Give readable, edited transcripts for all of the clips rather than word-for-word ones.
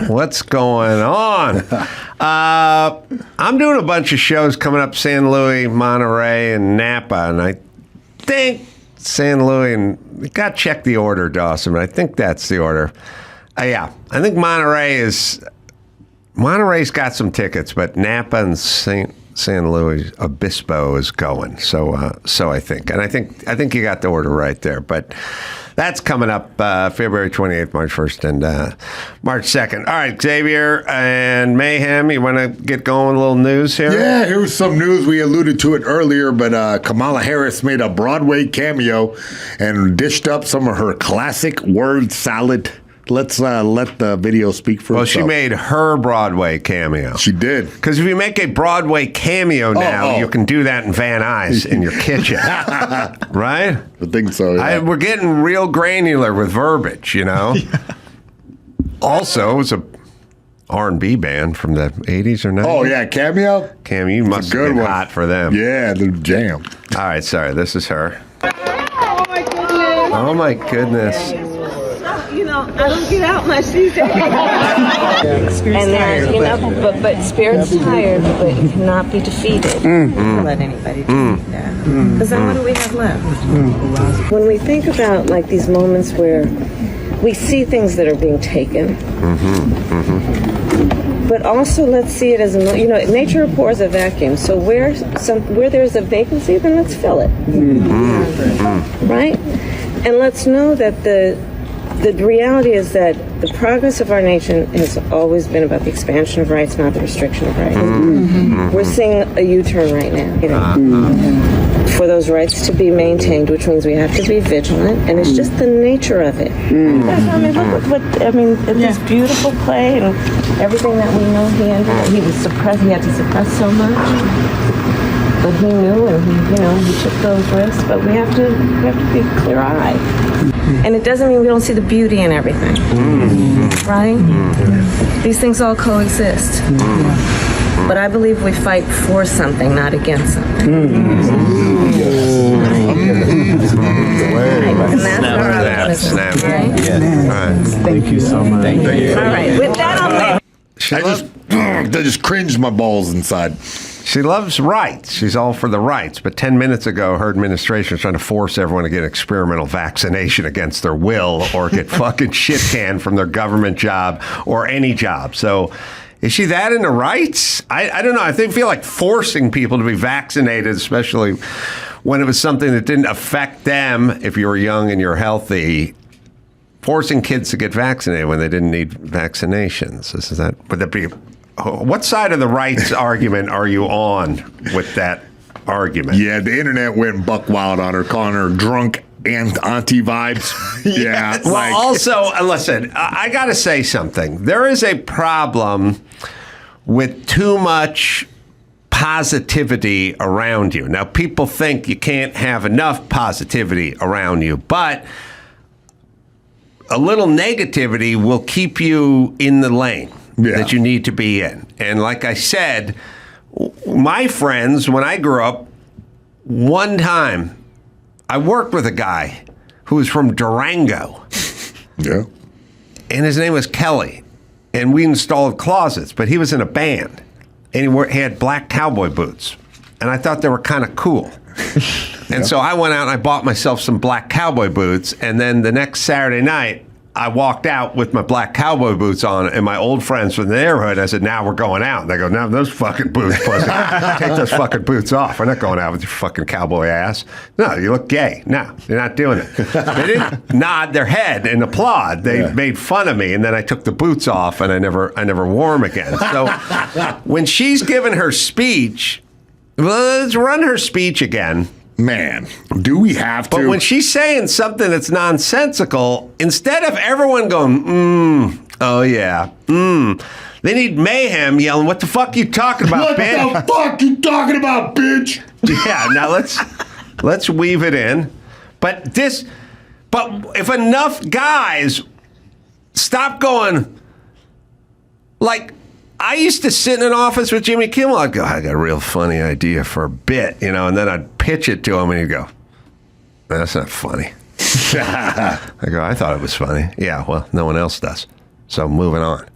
What's going on? I'm doing a bunch of shows coming up, San Luis, Monterey, and Napa, and I think San Luis, and you got to check the order, Dawson, but I think that's the order. Yeah, I think Monterey's got some tickets, but Napa and San Luis Obispo is going. So I think, and I think you got the order right there. But that's coming up February 28th, March 1st, and March 2nd. All right, Xavier and Mayhem, you want to get going with a little news here? Yeah, here's some news. We alluded to it earlier, but Kamala Harris made a Broadway cameo and dished up some of her classic word salad. Let's let the video speak for itself. Well, she made her Broadway cameo. She did. Because if you make a Broadway cameo now, you can do that in Van Nuys in your kitchen. Right? I think so, yeah. We're getting real granular with verbiage, you know? Yeah. Also, it was a R&B band from the 80s or 90s. Oh, yeah, cameo? Cameo, you must have been hot for them. Yeah, the jam. All right, sorry, this is her. Oh, my goodness. Oh, my goodness. You know, I don't get out much these days. And then, you know, but spirit's tired, but it cannot be defeated. Don't let anybody defeat that. Because then what do we have left? When we think about, like, these moments where we see things that are being taken, but also let's see it as, you know, nature abhors a vacuum. So where there's a vacancy, then let's fill it. Right? And let's know that the reality is that the progress of our nation has always been about the expansion of rights, not the restriction of rights. We're seeing a U-turn right now, you know, for those rights to be maintained, which means we have to be vigilant, and it's just the nature of it. I mean, look at this beautiful play and everything that we know he entered. He was suppressed. He had to suppress so much. But he knew, and he took those risks. But we have to be clear-eyed, and it doesn't mean we don't see the beauty in everything, right? These things all coexist. But I believe we fight for something, not against something. And that's our optimism, right? Thank you so much. Thank you. All right, with that, I'm I just cringed my balls inside. She loves rights. She's all for the rights. But 10 minutes ago, her administration was trying to force everyone to get experimental vaccination against their will or get fucking shit canned from their government job or any job. So is she that into rights? I don't know. I feel like forcing people to be vaccinated, especially when it was something that didn't affect them if you were young and you're healthy. Forcing kids to get vaccinated when they didn't need vaccinations. Would that be... What side of the rights argument are you on with that argument? Yeah, the internet went buck wild on her, calling her drunk and auntie vibes. Yeah. Well, also, listen, I got to say something. There is a problem with too much positivity around you. Now, people think you can't have enough positivity around you, but a little negativity will keep you in the lane. Yeah. That you need to be in. And like I said, my friends, when I grew up, one time I worked with a guy who was from Durango. Yeah. And his name was Kelly. And we installed closets, but he was in a band. And he had black cowboy boots. And I thought they were kind of cool. And so I went out and I bought myself some black cowboy boots. And then the next Saturday night, I walked out with my black cowboy boots on, and my old friends from the neighborhood, I said, now we're going out. And they go, no, those fucking boots, pussy. Take those fucking boots off. We're not going out with your fucking cowboy ass. No, you look gay. No, you're not doing it. They didn't nod their head and applaud. They made fun of me, and then I took the boots off, and I never wore them again. So when she's giving her speech, let's run her speech again. Man, do we have to? But when she's saying something that's nonsensical, instead of everyone going, oh yeah, they need Mayhem yelling, what the fuck you talking about, bitch? What the fuck you talking about, bitch? Yeah, now let's weave it in. But if enough guys stop going, like, I used to sit in an office with Jimmy Kimmel. I'd go, I got a real funny idea for a bit, and then I'd pitch it to him, and he'd go, that's not funny. I go, I thought it was funny. Yeah, well, no one else does. So moving on.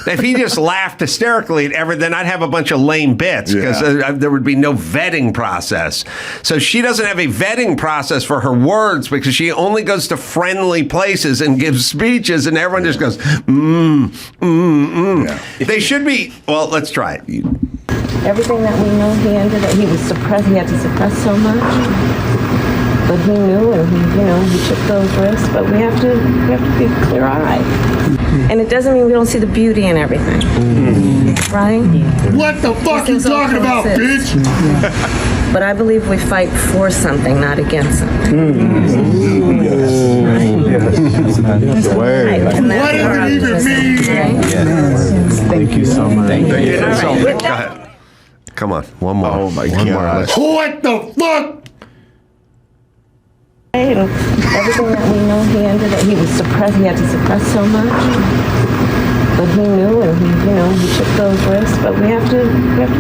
If he just laughed hysterically at everything, then I'd have a bunch of lame bits because there would be no vetting process. So she doesn't have a vetting process for her words because she only goes to friendly places and gives speeches, and everyone just goes, They should be, well, let's try it. Everything that we know, he was suppressed. He had to suppress so much, but he knew, and he took those risks. But we have to be clear-eyed, and it doesn't mean we don't see the beauty in everything, right? What the fuck you talking about, bitch? But I believe we fight for something, not against something. Right. What does it even mean? Thank you so much. Thank you. Go ahead. Come on, one more. Oh my One more. God. What the fuck? And everything that we know, he was suppressed. He had to suppress so much, but he knew, and he took those risks. But we have to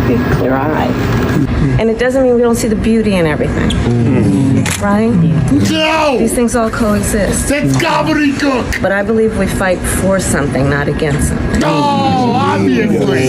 be clear-eyed, and it doesn't mean we don't see the beauty in everything, right? No! These things all coexist. That's gobbledygook! But I believe we fight for something, not against something. Oh, obviously!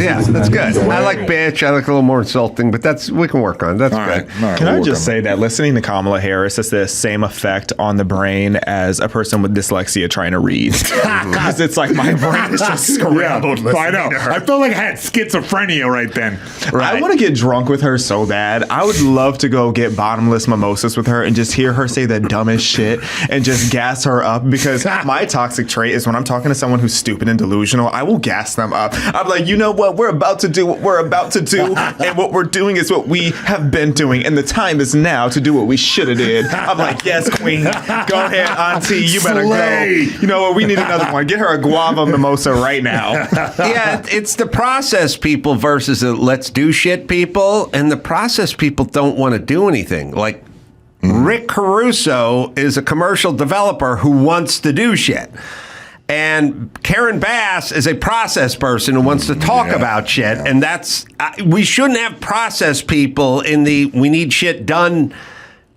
Yeah, that's good. I like bitch. I like a little more insulting, but we can work on it. That's good. Can I just say that listening to Kamala Harris has the same effect on the brain as a person with dyslexia trying to read? Because it's like my brain is just scrambled. I know. I felt like I had schizophrenia right then. I want to get drunk with her so bad. I would love to go get bottomless mimosas with her and just hear her say the dumbest shit and just gas her up, because my toxic trait is when I'm talking to someone who's stupid and delusional, I will gas them up. I'm like, you know what? We're about to do what we're about to do, and what we're doing is what we have been doing, and the time is now to do what we should have did. I'm like, yes, queen. Go ahead, auntie. You better Slay. go. You know what? We need another one. Get her a guava mimosa right now. Yeah, it's the process people versus the let's do shit people, and the process people don't want to do anything. Like Rick Caruso is a commercial developer who wants to do shit. And Karen Bass is a process person who wants to talk about shit. And we shouldn't have process people in the we need shit done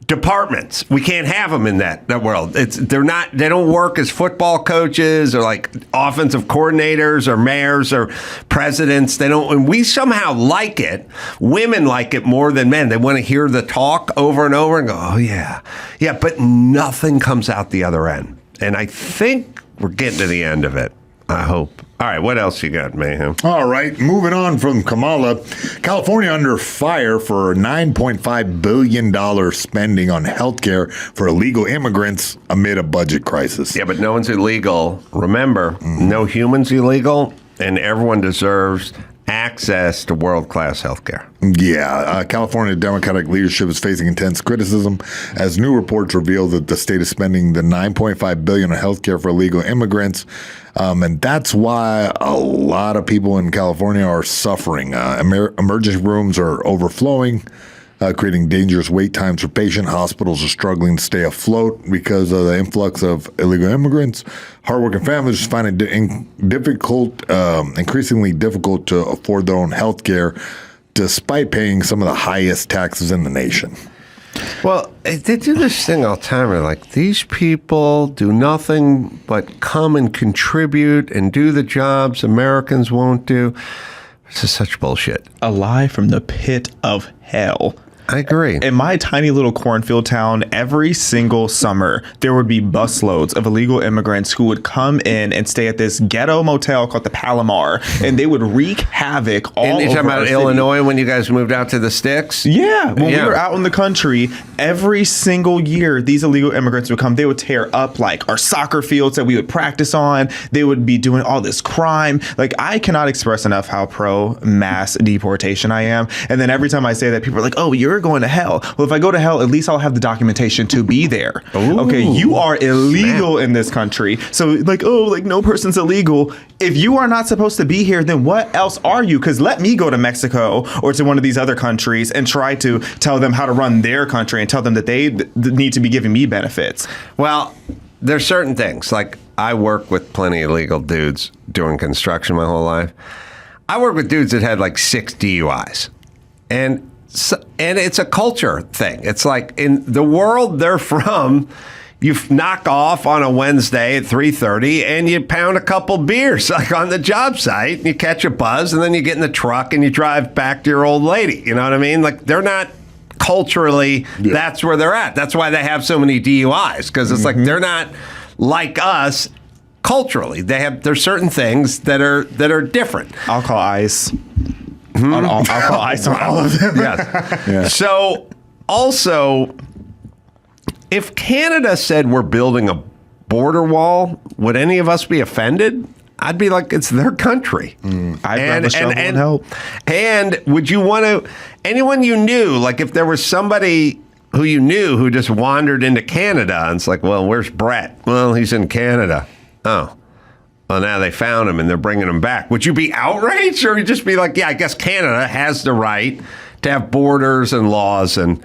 departments. We can't have them in that world. They don't work as football coaches or like offensive coordinators or mayors or presidents. And we somehow like it. Women like it more than men. They want to hear the talk over and over and go, oh yeah. Yeah, but nothing comes out the other end. And I think we're getting to the end of it. I hope. All right, what else you got, Mayhem? All right, moving on from Kamala. California under fire for $9.5 billion spending on healthcare for illegal immigrants amid a budget crisis. Yeah, but no one's illegal. Remember, no human's illegal, and everyone deserves access to world-class healthcare. Yeah, California Democratic leadership is facing intense criticism as new reports reveal that the state is spending the $9.5 billion on healthcare for illegal immigrants, and that's why a lot of people in California are suffering. Emergency rooms are overflowing, creating dangerous wait times for patients. Hospitals are struggling to stay afloat because of the influx of illegal immigrants. Hardworking families find it increasingly difficult to afford their own health care, despite paying some of the highest taxes in the nation. Well, they do this thing all the time. They're like, these people do nothing but come and contribute and do the jobs Americans won't do. This is such bullshit. A lie from the pit of hell. I agree. In my tiny little cornfield town, every single summer, there would be busloads of illegal immigrants who would come in and stay at this ghetto motel called the Palomar, and they would wreak havoc all over you're talking our about city. Illinois when you guys moved out to the sticks? Yeah. When we were out in the country, every single year, these illegal immigrants would come. They would tear up like our soccer fields that we would practice on. They would be doing all this crime. Like, I cannot express enough how pro mass deportation I am. And then every time I say that, people are like, oh, you're going to hell. Well, if I go to hell, at least I'll have the documentation to be there. Ooh, okay, you are illegal in this country. So like, oh, like no person's illegal. If you are not supposed to be here, then what else are you? Because let me go to Mexico or to one of these other countries and try to tell them how to run their country and tell them that they need to be giving me benefits. Well, there's certain things. Like, I work with plenty of illegal dudes doing construction my whole life. I work with dudes that had like 6 DUIs. And it's a culture thing. It's like in the world they're from, you knock off on a Wednesday at 3:30 and you pound a couple beers like on the job site and you catch a buzz and then you get in the truck and you drive back to your old lady. You know what I mean? Like they're not culturally, that's where they're at. That's why they have so many DUIs because it's like they're not like us culturally. There's certain things that are different. I'll call ICE. I'll call ICE on all of them. Yes. Yeah. So also, if Canada said we're building a border wall, would any of us be offended? I'd be like, it's their country. I'd grab a shovel and help. And would you want to, anyone you knew, like if there was somebody who you knew who just wandered into Canada and it's like, well, where's Brett? Well, he's in Canada. Oh. Well, now they found him and they're bringing him back. Would you be outraged or would you just be like, yeah, I guess Canada has the right to have borders and laws and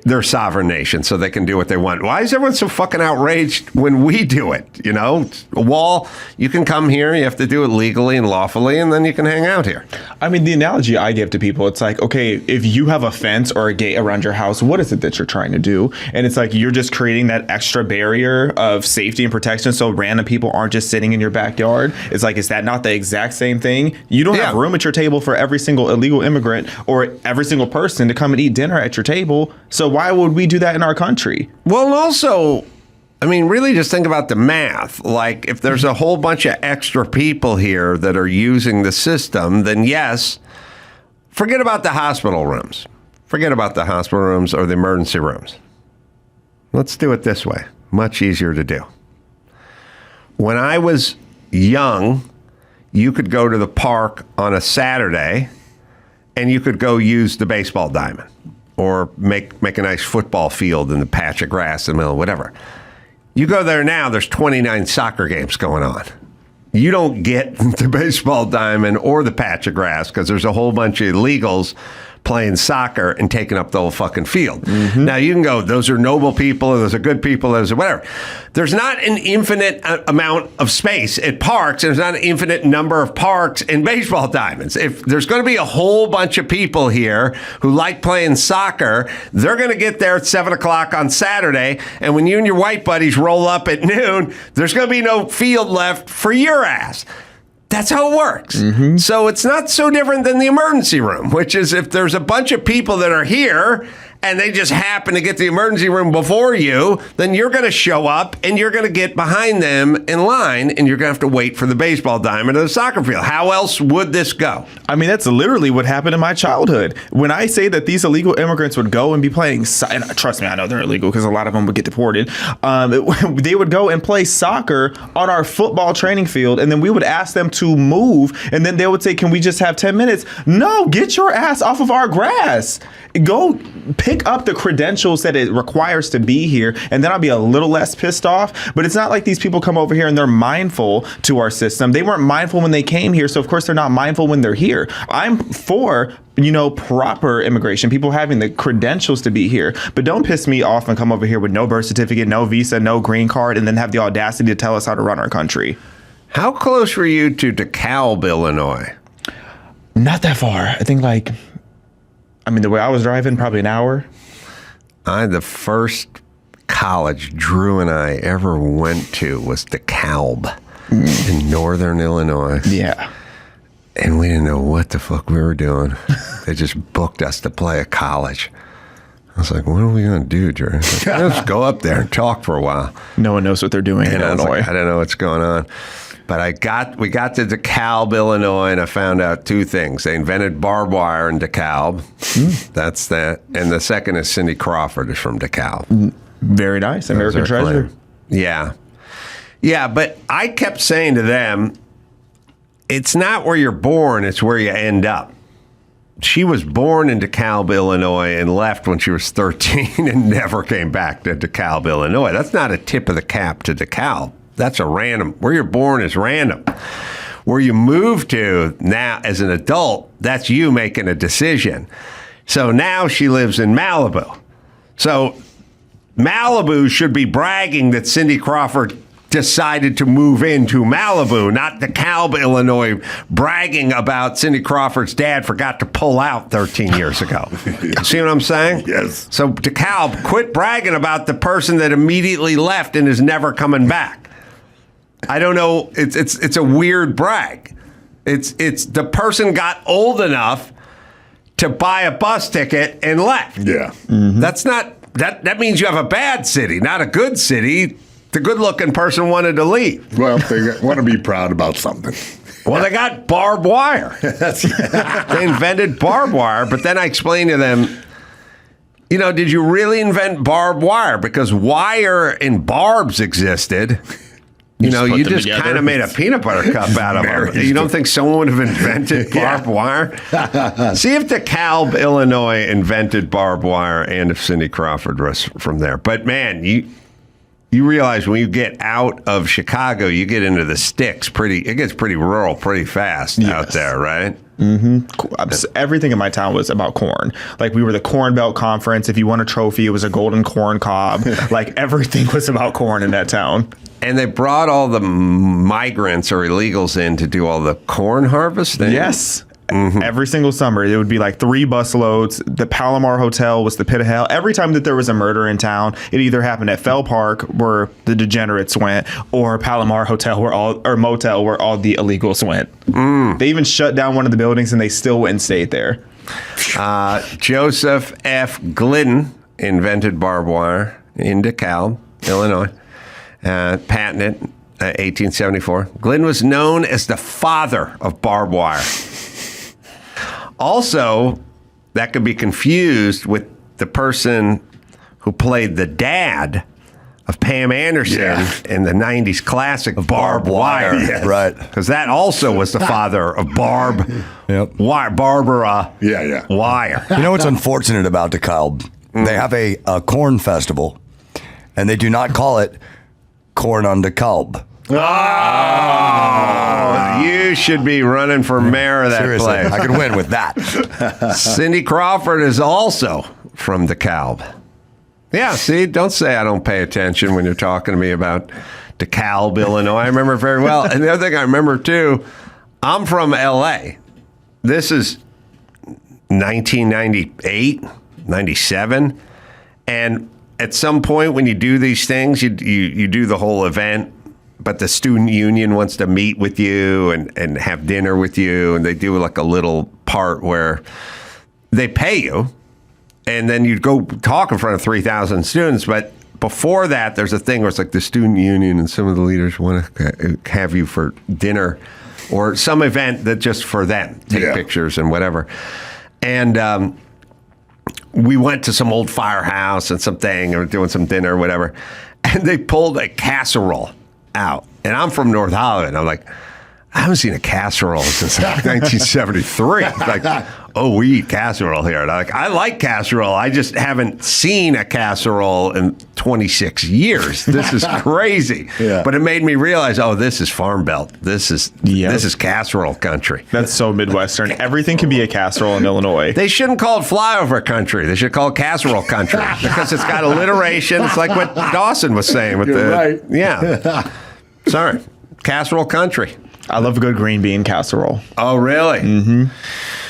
they're a sovereign nation, so they can do what they want. Why is everyone so fucking outraged when we do it? You know, a wall, you can come here, you have to do it legally and lawfully, and then you can hang out here. I mean, the analogy I give to people, it's like, okay, if you have a fence or a gate around your house, what is it that you're trying to do? And it's like you're just creating that extra barrier of safety and protection so random people aren't just sitting in your backyard. It's like, is that not the exact same thing? You don't have room at your table for every single illegal immigrant or every single person to come and eat dinner at your table. So why would we do that in our country? Well, and also, I mean, really just think about the math. Like, if there's a whole bunch of extra people here that are using the system, then yes, forget about the hospital rooms. Forget about the hospital rooms or the emergency rooms. Let's do it this way. Much easier to do. When I was young, you could go to the park on a Saturday and you could go use the baseball diamond. Or make a nice football field in the patch of grass in the middle, whatever. You go there now, there's 29 soccer games going on. You don't get the baseball diamond or the patch of grass because there's a whole bunch of illegals playing soccer and taking up the whole fucking field. Mm-hmm. Now, you can go, those are noble people, or those are good people, those are whatever. There's not an infinite amount of space at parks. There's not an infinite number of parks and baseball diamonds. If there's going to be a whole bunch of people here who like playing soccer, they're going to get there at 7 o'clock on Saturday. And when you and your white buddies roll up at noon, there's going to be no field left for your ass. That's how it works. Mm-hmm. So it's not so different than the emergency room, which is if there's a bunch of people that are here and they just happen to get to the emergency room before you, then you're going to show up and you're going to get behind them in line and you're going to have to wait for the baseball diamond or the soccer field. How else would this go? I mean, that's literally what happened in my childhood. When I say that these illegal immigrants would go and be playing, and trust me, I know they're illegal because a lot of them would get deported. They would go and play soccer on our football training field, and then we would ask them to move, and then they would say, can we just have 10 minutes? No, get your ass off of our grass. Go pick up the credentials that it requires to be here, and then I'll be a little less pissed off. But it's not like these people come over here and they're mindful to our system. They weren't mindful when they came here, so of course they're not mindful when they're here. I'm for, proper immigration, people having the credentials to be here. But don't piss me off and come over here with no birth certificate, no visa, no green card, and then have the audacity to tell us how to run our country. How close were you to DeKalb, Illinois? Not that far. I think the way I was driving, probably an hour. The first college Drew and I ever went to was DeKalb in northern Illinois. Yeah. And we didn't know what the fuck we were doing. They just booked us to play a college. I was like, what are we going to do, Drew? Like, let's go up there and talk for a while. No one knows what they're doing in Illinois. I don't know what's going on. But we got to DeKalb, Illinois, and I found out two things. They invented barbed wire in DeKalb. That's that. And the second is Cindy Crawford is from DeKalb. Very nice. American treasure. Yeah. Yeah, but I kept saying to them, it's not where you're born, it's where you end up. She was born in DeKalb, Illinois, and left when she was 13 and never came back to DeKalb, Illinois. That's not a tip of the cap to DeKalb. That's a random. Where you're born is random. Where you move to now as an adult, that's you making a decision. So now she lives in Malibu. So Malibu should be bragging that Cindy Crawford decided to move into Malibu, not DeKalb, Illinois, bragging about Cindy Crawford's dad forgot to pull out 13 years ago. You see what I'm saying? Yes. So DeKalb, quit bragging about the person that immediately left and is never coming back. I don't know. It's a weird brag. It's the person got old enough to buy a bus ticket and left. Yeah. That's not that means you have a bad city, not a good city. The good-looking person wanted to leave. Well, they want to be proud about something. Well, they got barbed wire. They invented barbed wire, but then I explained to them, did you really invent barbed wire? Because wire and barbs existed. You just kind of made a peanut butter cup out of them. You don't think someone would have invented barbed wire? See if DeKalb, Illinois invented barbed wire and if Cindy Crawford was from there. But, man, you realize when you get out of Chicago, you get into the sticks it gets pretty rural pretty fast out there, right? Everything in my town was about corn. Like, we were the Corn Belt Conference. If you won a trophy, it was a golden corn cob. Like, everything was about corn in that town. And they brought all the migrants or illegals in to do all the corn harvesting? Yes. Every single summer, it would be like 3 bus loads. The Palomar Hotel was the pit of hell. Every time that there was a murder in town, it either happened at Fell Park, where the degenerates went, or Palomar Hotel, motel, where all the illegals went. They even shut down one of the buildings, and they still went and stayed there. Joseph F. Glidden invented barbed wire in DeKalb, Illinois. Patented 1874. Glidden was known as the father of barbed wire. Also, that could be confused with the person who played the dad of Pam Anderson in the 90s classic Barbed Wire. Yes. Right. Because that also was the father of Wire, Barbara Wire. You know what's unfortunate about DeKalb? They have a corn festival, and they do not call it Corn on DeKalb. You should be running for mayor of that Seriously, place. I could win with that. Cindy Crawford is also from DeKalb. Yeah, see, don't say I don't pay attention when you're talking to me about DeKalb, Illinois. I remember very well. And the other thing I remember, too, I'm from L.A. This is 1998, 97. And at some point when you do these things, you do the whole event, but the student union wants to meet with you and have dinner with you, and they do like a little part where they pay you, and then you go talk in front of 3,000 students. But before that, there's a thing where it's like the student union and some of the leaders want to have you for dinner or some event that just for them, take pictures and whatever. And we went to some old firehouse and something, or doing some dinner or whatever, and they pulled a casserole out. And I'm from North Hollywood. I'm like, I haven't seen a casserole since 1973. Like, oh, we eat casserole here. And I like casserole. I just haven't seen a casserole in 26 years. This is crazy. But it made me realize, this is Farm Belt. This is casserole country. That's so Midwestern. Everything can be a casserole in Illinois. They shouldn't call it flyover country. They should call it casserole country because it's got alliteration. It's like what Dawson was saying with right. Yeah. Sorry. Casserole country. I love a good green bean casserole. Oh, really? Mm-hmm.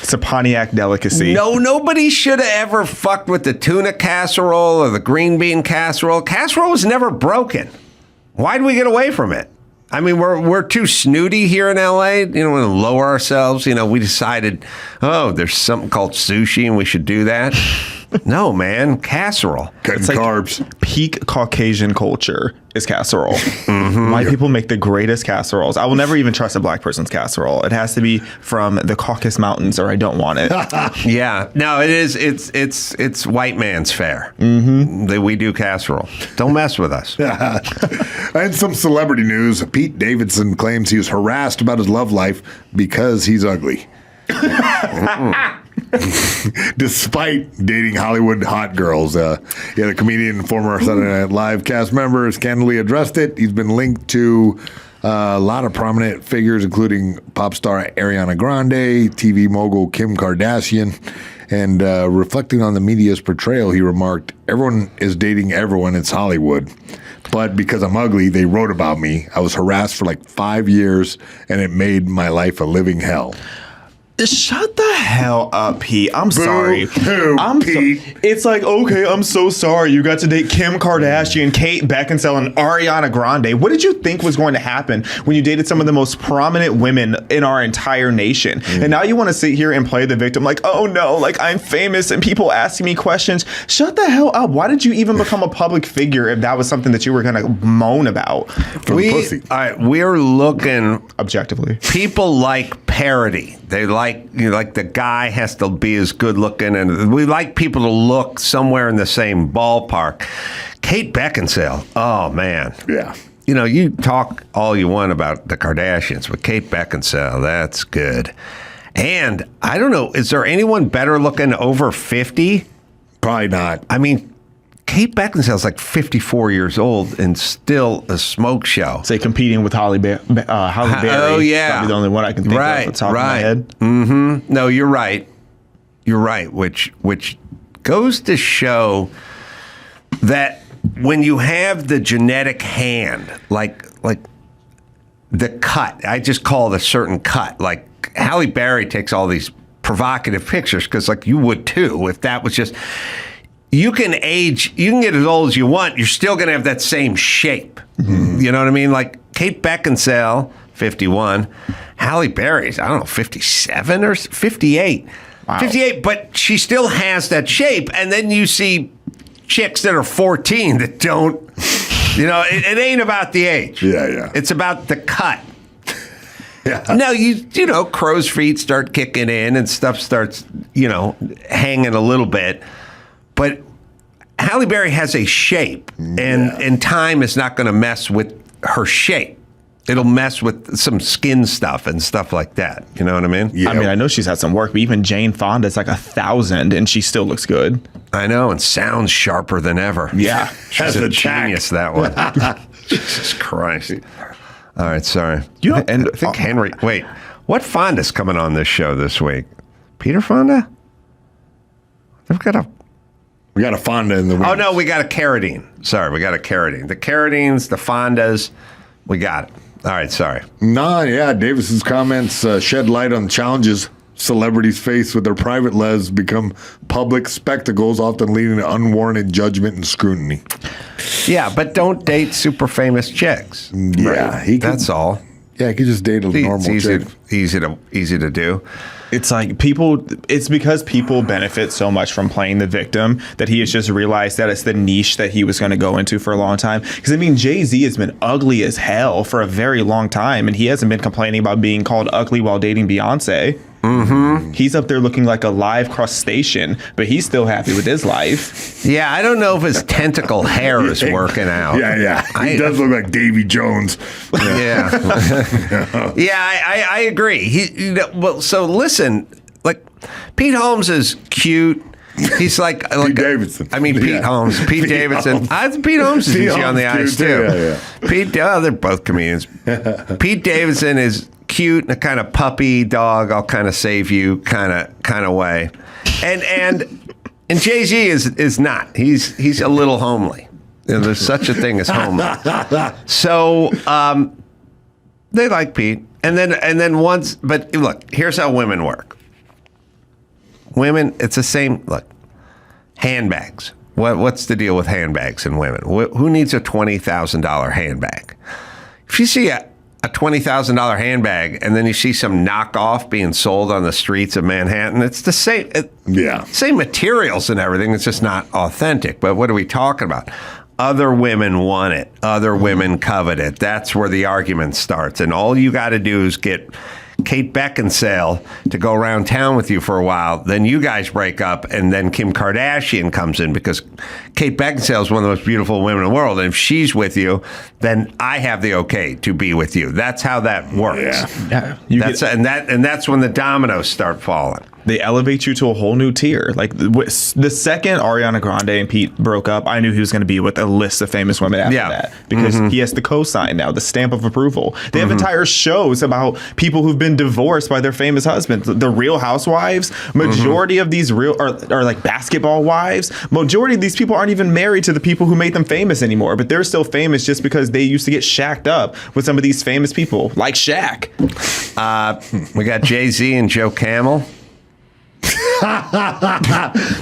It's a Pontiac delicacy. Nobody should have ever fucked with the tuna casserole or the green bean casserole. Casserole was never broken. Why'd we get away from it? I mean, we're too snooty here in L.A. We want to lower ourselves. We decided, there's something called sushi and we should do that. No, man, casserole. Cutting carbs. Peak Caucasian culture is casserole. White people make the greatest casseroles. I will never even trust a black person's casserole. It has to be from the Caucasus Mountains, or I don't want it. Yeah, no, it is. It's white man's fare. We do casserole. Don't mess with us. And some celebrity news. Pete Davidson claims he was harassed about his love life because he's ugly. Despite dating Hollywood hot girls. The comedian and former Saturday Night Live cast member has candidly addressed it. He's been linked to a lot of prominent figures, including pop star Ariana Grande, TV mogul Kim Kardashian. And reflecting on the media's portrayal, he remarked, "Everyone is dating everyone. It's Hollywood." But because I'm ugly, they wrote about me. I was harassed for like 5 years, and it made my life a living hell. Shut the hell up, Pete. I'm sorry. Pete. It's like, okay, I'm so sorry. You got to date Kim Kardashian, Kate Beckinsale, and Ariana Grande. What did you think was going to happen when you dated some of the most prominent women in our entire nation? And now you want to sit here and play the victim like, oh no, like I'm famous and people asking me questions. Shut the hell up. Why did you even become a public figure if that was something that you were going to moan about? Pussy. All right, we're looking Objectively. People like parody. They like, like the guy has to be as good looking, and we like people to look somewhere in the same ballpark. Kate Beckinsale, oh man. Yeah. You talk all you want about the Kardashians, but Kate Beckinsale, that's good. And I don't know, is there anyone better looking over 50? Probably not. I mean, Kate Beckinsale's like 54 years old and still a smoke show. Say competing with Halle Berry. Oh, yeah. Probably the only one I can think of off the top of my head. Mm-hmm. No, you're right. You're right, which goes to show that when you have the genetic hand, like the cut, I just call it a certain cut. Like Halle Berry takes all these provocative pictures because like you would too if that was just... You can age, you can get as old as you want, you're still going to have that same shape. Mm-hmm. You know what I mean? Like Kate Beckinsale, 51, Halle Berry's, I don't know, 57 or 58. Wow. 58, but she still has that shape. And then you see chicks that are 14 that don't, it ain't about the age. Yeah. It's about the cut. Yeah. Now, crow's feet start kicking in and stuff starts, hanging a little bit. But Halle Berry has a shape, and time is not going to mess with her shape. It'll mess with some skin stuff and stuff like that. You know what I mean? Yeah. I mean, I know she's had some work, but even Jane Fonda's like 1,000, and she still looks good. I know, and sounds sharper than ever. Yeah. She's a genius, that one. Jesus Christ. All right, sorry. I think Henry... Wait, what Fonda's coming on this show this week? Peter Fonda? They've got a... We got a Fonda in the room. Oh, no, we got a Carradine. Sorry, we got a Carradine. The Carradines, the Fondas, we got it. All right, sorry. Davis's comments shed light on challenges celebrities face with their private lives become public spectacles, often leading to unwarranted judgment and scrutiny. Yeah, but don't date super famous chicks. Yeah, right? That's all. Yeah, he could just date a normal chick. Easy to do. It's like it's because people benefit so much from playing the victim that he has just realized that it's the niche that he was going to go into for a long time. Because, I mean, Jay-Z has been ugly as hell for a very long time, and he hasn't been complaining about being called ugly while dating Beyonce. Mm-hmm. He's up there looking like a live crustacean, but he's still happy with his life. Yeah, I don't know if his tentacle hair is working out. Yeah. He does look like Davy Jones. Yeah. I agree. So listen, like Pete Holmes is cute. He's like Pete Davidson. I mean, Pete Holmes. Pete Davidson. Pete Holmes is easy on the eyes, too. Yeah. Pete, they're both comedians. Pete Davidson is cute in a kind of puppy dog, I'll kind of save you kind of way. And Jay-Z is not. He's a little homely. There's such a thing as homely. So they like Pete. And then once, but look, here's how women work. Women, it's the same. Look, handbags. What's the deal with handbags and women? Who needs a $20,000 handbag? If you see a $20,000 handbag and then you see some knockoff being sold on the streets of Manhattan, it's the same. Same materials and everything. It's just not authentic. But what are we talking about? Other women want it. Other women covet it. That's where the argument starts. And all you got to do is get Kate Beckinsale to go around town with you for a while. Then you guys break up, and then Kim Kardashian comes in because Kate Beckinsale is one of the most beautiful women in the world. And if she's with you, then I have the okay to be with you. That's how that works. Yeah. That's when the dominoes start falling. they elevate you to a whole new tier. Like the second Ariana Grande and Pete broke up, I knew he was going to be with a list of famous women after that because he has the co-sign now, the stamp of approval. They have entire shows about people who've been divorced by their famous husbands. The Real Housewives, majority of these are like basketball wives. Majority of these people aren't even married to the people who made them famous anymore, but they're still famous just because they used to get shacked up with some of these famous people, like Shaq. We got Jay-Z and Joe Camel.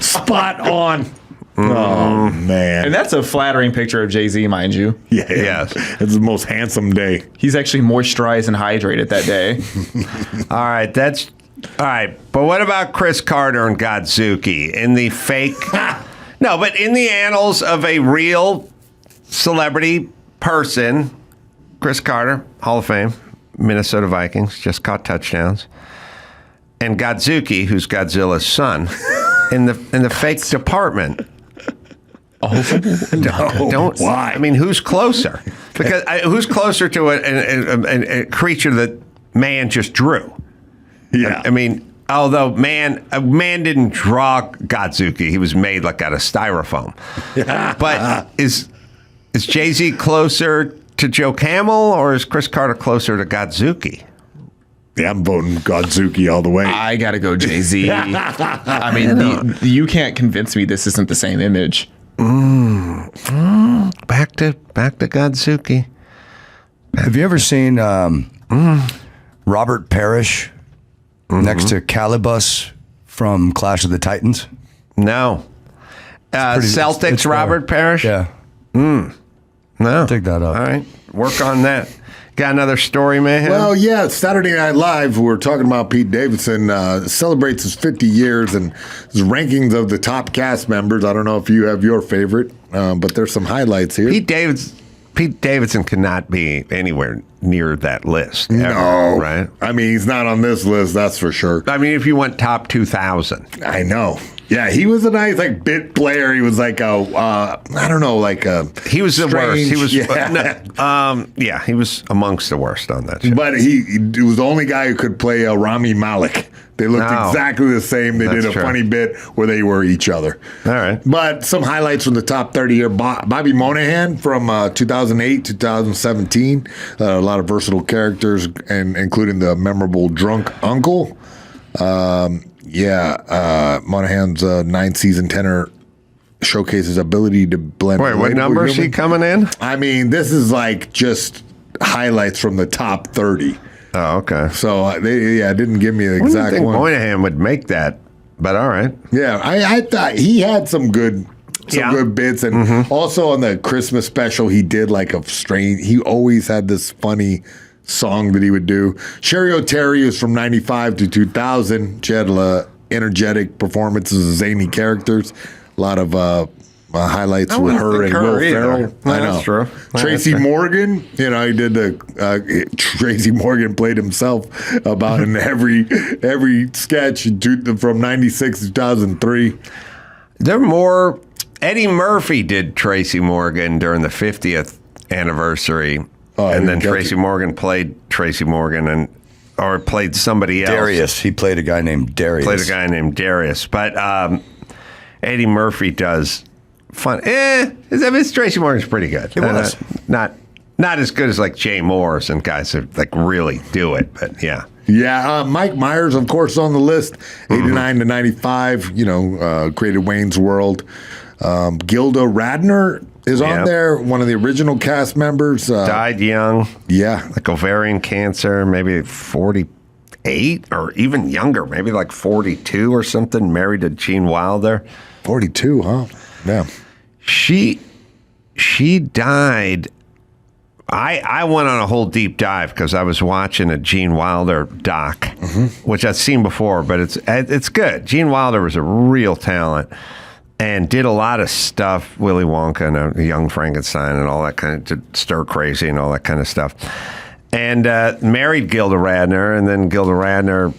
Spot on. Oh man. And that's a flattering picture of Jay-Z, mind you. Yeah. Yes. It's the most handsome day. He's actually moisturized and hydrated that day. All right, but what about Chris Carter and Godzuki in the fake? No, but in the annals of a real celebrity person, Chris Carter, Hall of Fame, Minnesota Vikings, just caught touchdowns, and Godzuki, who's Godzilla's son, in the fake department. Don't. Why? I mean, who's closer? Because who's closer to a creature that man just drew? Yeah. I mean, although man didn't draw Godzuki, he was made like out of styrofoam. But is Jay-Z closer to Joe Camel, or is Chris Carter closer to Godzuki? Yeah, I'm voting Godzuki all the way. I gotta go Jay-Z. I mean, you can't convince me this isn't the same image. Back to Godzuki. Have you ever seen Robert Parrish next to Calibus from Clash of the Titans? No. Celtics, it's Robert Parrish? Yeah. No. Dig that up. All right. Work on that. Got another story, man? Well, yeah, Saturday Night Live, we're talking about Pete Davidson, celebrates his 50 years and his rankings of the top cast members. I don't know if you have your favorite, but there's some highlights here. Pete Davidson cannot be anywhere near that list. No. Ever, right? I mean, he's not on this list, that's for sure. I mean, if you went top 2,000. I know. Yeah, he was a nice bit player. He was like I don't know, He was the worst. He was, yeah. he was amongst the worst on that show. But he was the only guy who could play Rami Malek. They looked exactly the same. They did a funny bit where they were each other. All right. But some highlights from the top 30 here. Bobby Moynihan from 2008, 2017. A lot of versatile characters, and including the memorable drunk uncle. Moynihan's 9-season tenor showcases ability to blend. Wait, what number is he coming in? I mean, this is just highlights from the top 30. Oh, okay. So they didn't give me the I didn't exact think one. Moynihan would make that, but all right. Yeah, I thought he had some good bits, and also on the Christmas special, he did he always had this funny song that he would do. Sherry O'Terry is from 95 to 2000. She had energetic performances as zany characters. A lot of highlights with her and Will Ferrell. I know. That's true. Tracy Morgan, he did Tracy Morgan played himself about in every sketch from 96 to 2003. There were more. Eddie Murphy did Tracy Morgan during the 50th anniversary. And then Tracy Morgan played Tracy Morgan or played somebody else. Darius. He played a guy named Darius. But Eddie Murphy does fun. It's Tracy Morgan's pretty good. It was. Not as good as Jay Morris and guys that really do it, but yeah. Yeah, Mike Myers, of course, on the list, 89 to 95, created Wayne's World. Gilda Radner is on there, one of the original cast members. Died young. Yeah. Ovarian cancer, maybe 48 or even younger, maybe 42 or something, married to Gene Wilder. 42, huh? Yeah. She died. I went on a whole deep dive because I was watching a Gene Wilder doc, which I've seen before, but it's good. Gene Wilder was a real talent and did a lot of stuff, Willy Wonka and Young Frankenstein and all that kind of stir crazy and all that kind of stuff. And married Gilda Radner, and then Gilda Radner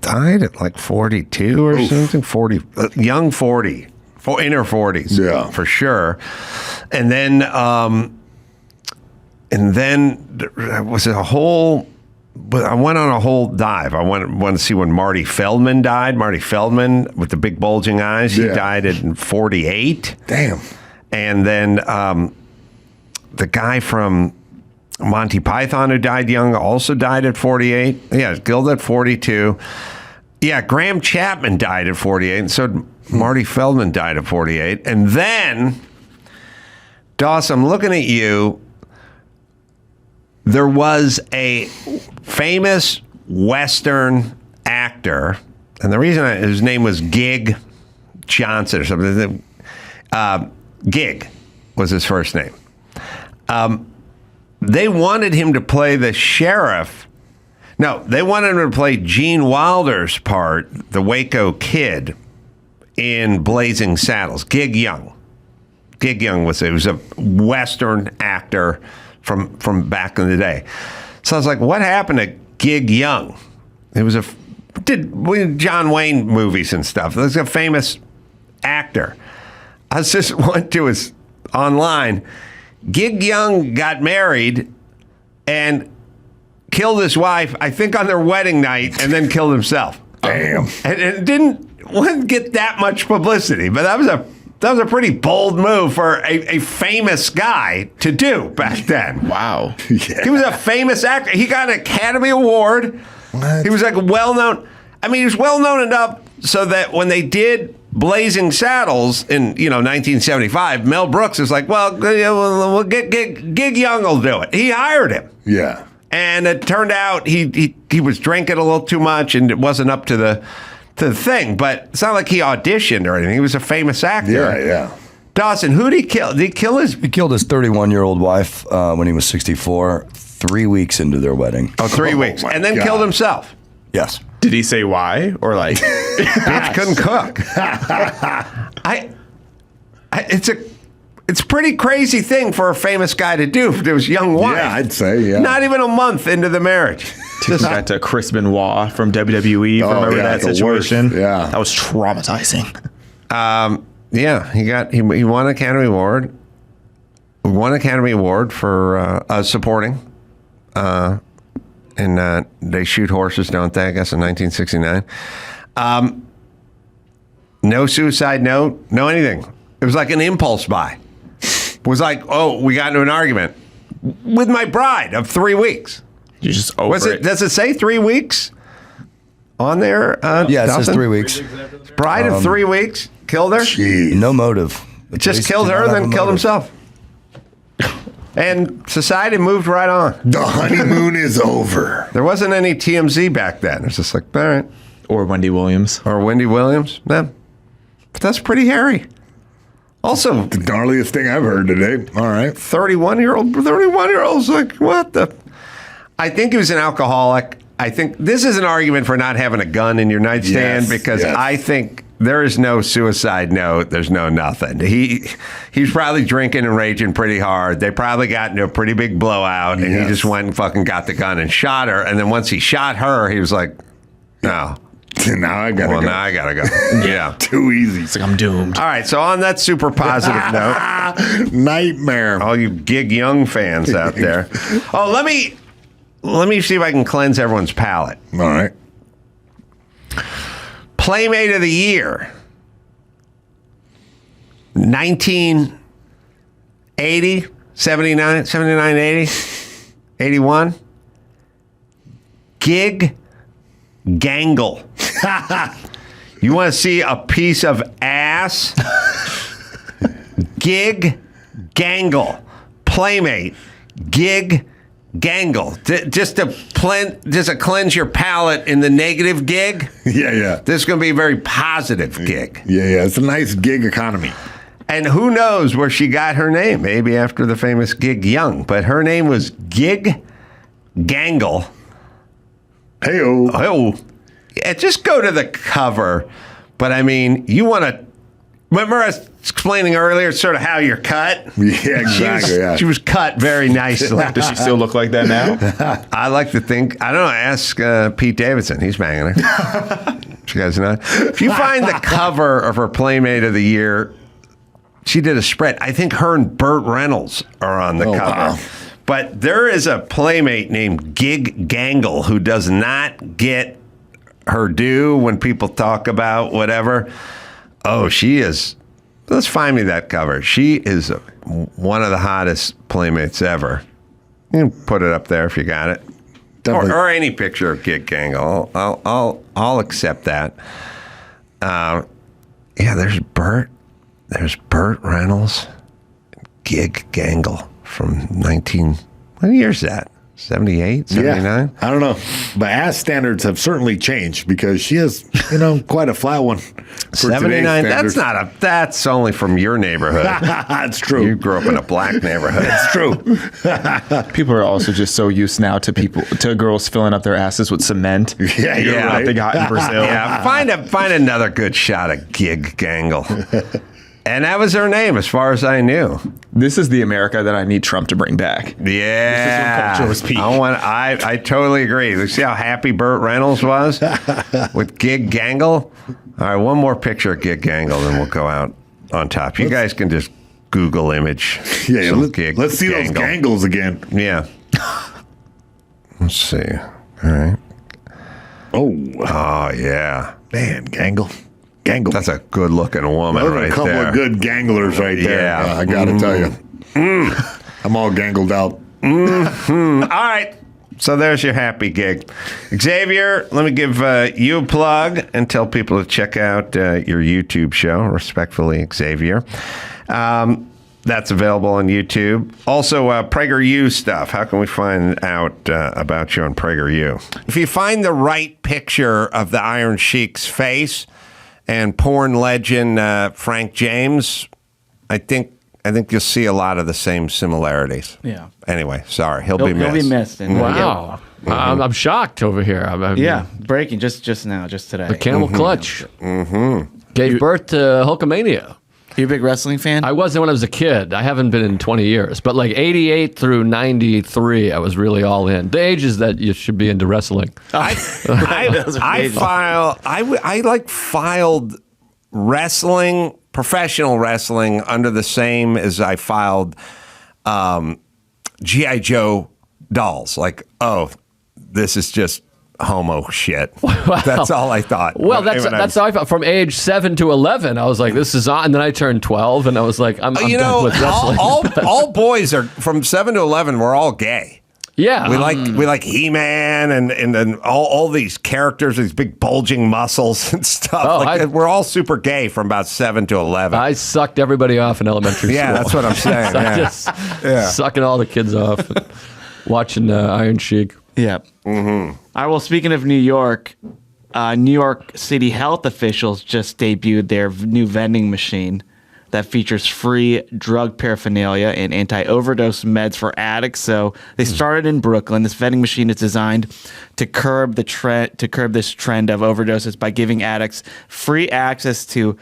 died at 42 or something, 40, young 40, in her 40s, yeah, for sure. And then there was a whole but I went on a whole dive. I wanted to see when Marty Feldman died. Marty Feldman with the big bulging eyes. He died in 48. Damn. And then the guy from Monty Python who died young also died at 48. Yeah, Gilda at 42. Yeah, Graham Chapman died at 48, and so Marty Feldman died at 48. And then, Dawes, I'm looking at you. There was a famous Western actor, and the reason his name was Gig Johnson or something. Gig was his first name. They wanted him to play the sheriff. No, they wanted him to play Gene Wilder's part, the Waco Kid, in Blazing Saddles. Gig Young. Gig Young was a Western actor from back in the day. So I was like, what happened to Gig Young? It was did John Wayne movies and stuff. He was a famous actor. I just went to his online. Gig Young got married and killed his wife, I think on their wedding night, and then killed himself. Damn. And it wouldn't get that much publicity, but that was a pretty bold move for a famous guy to do back then. Wow. Yeah. He was a famous actor. He got an Academy Award. What? He was like well-known. I mean, he was well-known enough so that when they did Blazing Saddles in 1975, Mel Brooks is like, well, we'll get Gig Young will do it. He hired him. Yeah. And it turned out he was drinking a little too much and it wasn't up to the thing. But it's not like he auditioned or anything. He was a famous actor. Yeah. Dawson, who did he kill? Did he kill his? He killed his 31-year-old wife when he was 64, 3 weeks into their wedding. Oh, 3 weeks. my And then God. killed himself. Yes. Did he say why? Or like, Bitch couldn't cook. It's a pretty crazy thing for a famous guy to do if there was young wife. Yeah, I'd say, yeah. Not even a month into the marriage. takes back to Chris Benoit from WWE. Oh, Remember yeah, that the situation? worst. Yeah. That was traumatizing. Yeah, he won an Academy Award. Won an Academy Award for supporting. And They Shoot Horses, Don't They? I guess in 1969. No suicide note, no anything. It was like an impulse buy. It was like, oh, we got into an argument with my bride of 3 weeks. You just over it. Does it say 3 weeks on there? Yeah, it says Dawson? 3 weeks. Bride of 3 weeks, killed her. Jeez. No motive. The Just police killed did her not and have then a killed motive. himself. And society moved right on. The honeymoon is over. There wasn't any TMZ back then. It's just like, all right. Or Wendy Williams. Or Wendy Williams. No. But that's pretty hairy. Also, The gnarliest thing I've heard today. All right. 31-year-old's like, what the? I think he was an alcoholic. I think this is an argument for not having a gun in your nightstand Yes, because yes. I think there is no suicide note. There's no nothing. He's probably drinking and raging pretty hard. They probably got into a pretty big blowout, and he Yes. just went and fucking got the gun and shot her. And then once he shot her, he was like, no. Now I gotta Well, go. now I gotta go. Yeah. Too easy. It's like, I'm doomed. All right. So on that super positive note, Nightmare. all you Gig Young fans out there. Oh, let me see if I can cleanse everyone's palate. All right. Playmate of the Year. 1980, 79, 80, 81. Gig Gangle. You want to see a piece of ass? Gig Gangle. Playmate. Gig Gangle. Just to cleanse your palate in the negative gig. Yeah. This is going to be a very positive gig. Yeah. It's a nice gig economy. And who knows where she got her name? Maybe after the famous Gig Young. But her name was Gig Gangle. Hey-oh. Oh, yeah, just go to the cover. But I mean, you want to. Remember I was explaining earlier sort of how you're cut? Yeah, exactly. She was cut very nicely. Does she still look like that now? I like to think. I don't know. Ask Pete Davidson. He's banging her. You guys know. If you find the cover of her Playmate of the Year, she did a spread. I think her and Burt Reynolds are on the cover. Wow. But there is a playmate named Gig Gangle who does not get her due when people talk about whatever. Oh, she is. Let's find me that cover. She is one of the hottest playmates ever. You can put it up there if you got it, or any picture of Gig Gangle. I'll accept that. Yeah, there's Burt. There's Burt Reynolds. Gig Gangle from what year is that? 78, 79? Yeah, I don't know. But ass standards have certainly changed because she is, quite a flat one. 79, that's only from your neighborhood. That's true. You grew up in a black neighborhood. That's true. People are also just so used now to girls filling up their asses with cement. Yeah, you're right. They got in Brazil. Yeah, find another good shot of Gig Gangle. And that was her name, as far as I knew. This is the America that I need Trump to bring back. Yeah, This is when culture was peak. I totally agree. You see how happy Burt Reynolds was with Gig Gangle? All right, one more picture of Gig Gangle, then we'll go out on top. You guys can just Google image. Yeah, Gig let's see Gangle. those gangles again. Yeah. Let's see. All right. Oh, Yeah. man, Gangle. That's a good-looking woman Those are right a couple there. of good ganglers right there. Yeah. I got to tell you. I'm all gangled out. All right. So there's your happy gig. Xavier, let me give you a plug and tell people to check out your YouTube show, Respectfully Xavier. That's available on YouTube. Also, PragerU stuff. How can we find out about you on PragerU? If you find the right picture of the Iron Sheik's face and porn legend Frank James, I think you'll see a lot of the same similarities. Yeah. Anyway, sorry. He'll be missed. He'll be missed. And Wow. I'm shocked over here. Yeah. Breaking just now, just today. The camel clutch. Gave birth to Hulkamania. You a big wrestling fan? I wasn't when I was a kid. I haven't been in 20 years. But like 88 through 93, I was really all in. The ages that you should be into wrestling. I filed wrestling, professional wrestling, under the same as I filed G.I. Joe dolls. Like, this is just homo shit. Wow. That's all I thought. Well, that's how I felt. From age 7 to 11, I was like, this is on. And then I turned 12, and I was like, I'm done with wrestling. all boys are, from 7 to 11, we're all gay. Yeah. We like He-Man and all these characters, these big bulging muscles and stuff. We're all super gay from about 7 to 11. I sucked everybody off in elementary school. Yeah, that's what I'm saying. So just sucking all the kids off, and watching Iron Sheik. Yeah. Mm-hmm. All right, well, speaking of New York City health officials just debuted their new vending machine that features free drug paraphernalia and anti-overdose meds for addicts. So they started in Brooklyn. This vending machine is designed to curb this trend of overdoses by giving addicts free access to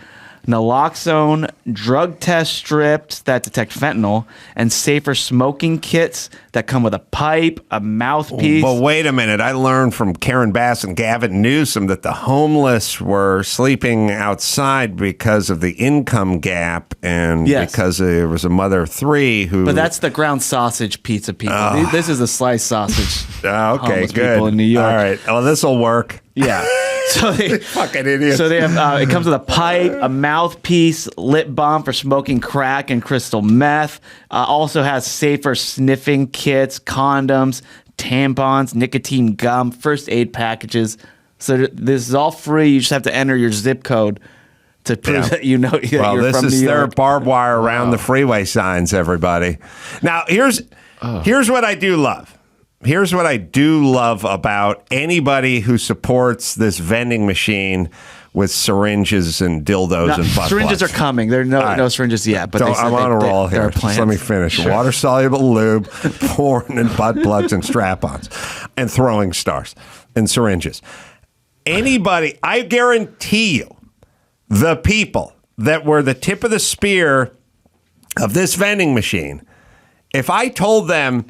naloxone drug test strips that detect fentanyl and safer smoking kits that come with a pipe, a mouthpiece. But wait a minute. I learned from Karen Bass and Gavin Newsom that the homeless were sleeping outside because of the income gap and because there was a mother of 3 who... But that's the ground sausage pizza people. This is the sliced sausage. Okay, homeless good. People in New York. All right. Well, this will work. Yeah. So they fucking idiots. So they have it comes with a pipe, a mouthpiece, lip balm for smoking crack and crystal meth. Also has safer sniffing kits, condoms, tampons, nicotine gum, first aid packages. So this is all free. You just have to enter your zip code to prove that you're from New York. This is their barbed wire around the freeway signs, everybody. Now, here's what I do love. Here's what I do love about anybody who supports this vending machine with syringes and dildos and butt syringes plugs. are coming. There are no syringes yet, but I'm on a roll here. There are plans. Just let me finish. Sure. Water-soluble lube, porn and butt plugs and strap-ons, and throwing stars and syringes. Anybody, I guarantee you, the people that were the tip of the spear of this vending machine, if I told them,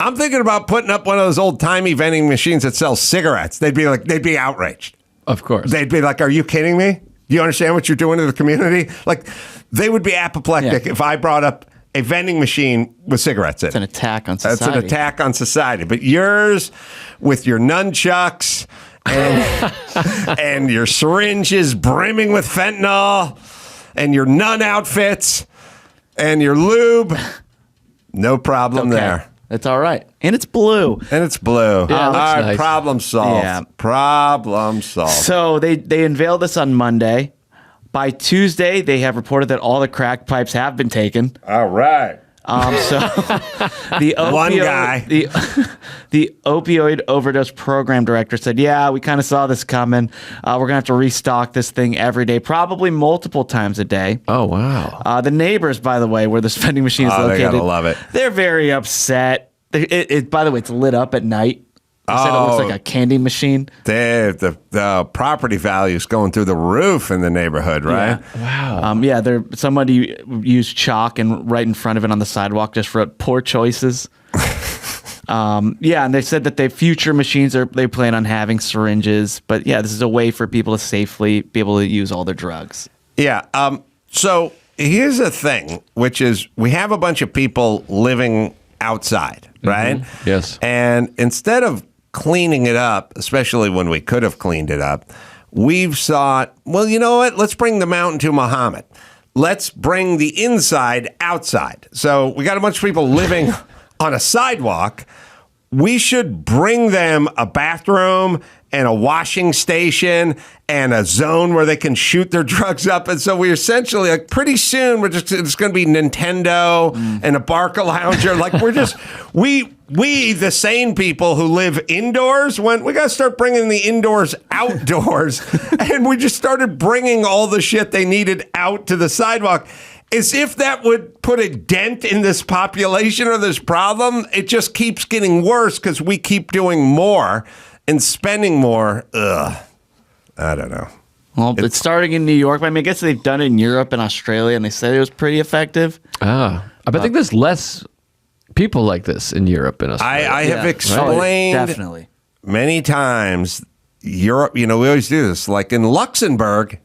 I'm thinking about putting up one of those old-timey vending machines that sells cigarettes, they'd be outraged. Of course. They'd be like, are you kidding me? Do you understand what you're doing to the community? Like, they would be apoplectic if I brought up a vending machine with cigarettes in it. It's an attack on society. That's an attack on society. But yours, with your nunchucks and your syringes brimming with fentanyl and your nun outfits and your lube, no problem there. It's all right. And it's blue. And it's blue. Yeah, All right, nice. problem solved. Yeah. Problem solved. So they unveiled this on Monday. By Tuesday, they have reported that all the crack pipes have been taken. All right. So the One guy. the opioid overdose program director said, "Yeah, we kind of saw this coming. We're gonna have to restock this thing every day, probably multiple times a day." Oh, wow. The neighbors, by the way, where this vending machine is Oh, they located, gotta love it. They're very upset. By the way, it's lit up at night. They said it looks like a candy machine. The property value is going through the roof in the neighborhood, right? Yeah. Wow. Somebody used chalk and right in front of it on the sidewalk just wrote poor choices. And they said that the future machines they plan on having syringes, but this is a way for people to safely be able to use all their drugs. Yeah. So here's the thing, which is we have a bunch of people living outside, right? Yes. And instead of cleaning it up, especially when we could have cleaned it up, we've thought, well, you know what? Let's bring the mountain to Muhammad. Let's bring the inside outside. So we got a bunch of people living on a sidewalk. We should bring them a bathroom and a washing station and a zone where they can shoot their drugs up. And so we essentially, like, pretty soon, it's going to be Nintendo and a Barca lounger. Like, we, the sane people who live indoors, we got to start bringing the indoors outdoors. And we just started bringing all the shit they needed out to the sidewalk. As if that would put a dent in this population or this problem. It just keeps getting worse because we keep doing more and spending more. I don't know. Well, it's starting in New York, but I guess they've done it in Europe and Australia, and they said it was pretty effective. I think there's less people like this in Europe and Australia. I have explained Definitely many times, Europe, we always do this. Like in Luxembourg,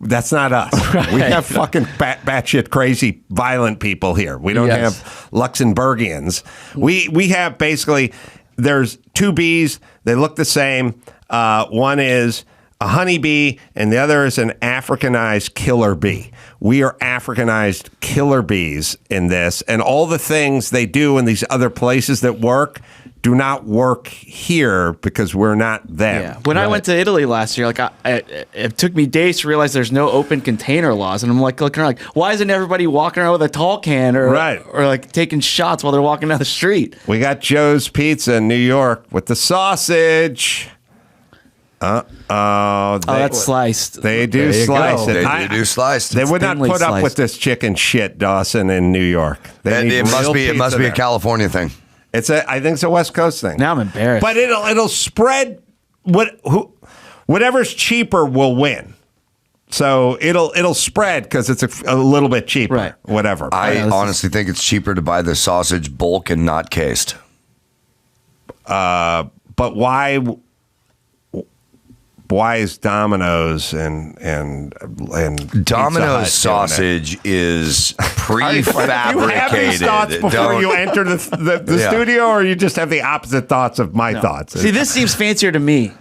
that's not us. Right. We have fucking batshit crazy violent people here. We don't have Luxembourgians. We have basically, there's two bees. They look the same. One is a honeybee, and the other is an Africanized killer bee. We are Africanized killer bees in this, and all the things they do in these other places that work do not work here because we're not them. Yeah. When I went to Italy last year, it took me days to realize there's no open container laws, and I'm like looking around, why isn't everybody walking around with a tall can or like taking shots while they're walking down the street? We got Joe's Pizza in New York with the sausage. That's sliced. They do slice it. They do sliced. They would not thinly put up sliced. with this chicken shit, Dawson, in New York. It must be a California thing. I think it's a West Coast thing. Now I'm embarrassed. But it'll spread. Whatever's cheaper will win. So it'll spread because it's a little bit cheaper. Right. Whatever. I honestly think it's cheaper to buy the sausage bulk and not cased. But why? Why is Domino's and Domino's sausage is prefabricated? Do you have these thoughts before you enter the studio, or you just have the opposite thoughts of my thoughts? See, this seems fancier to me.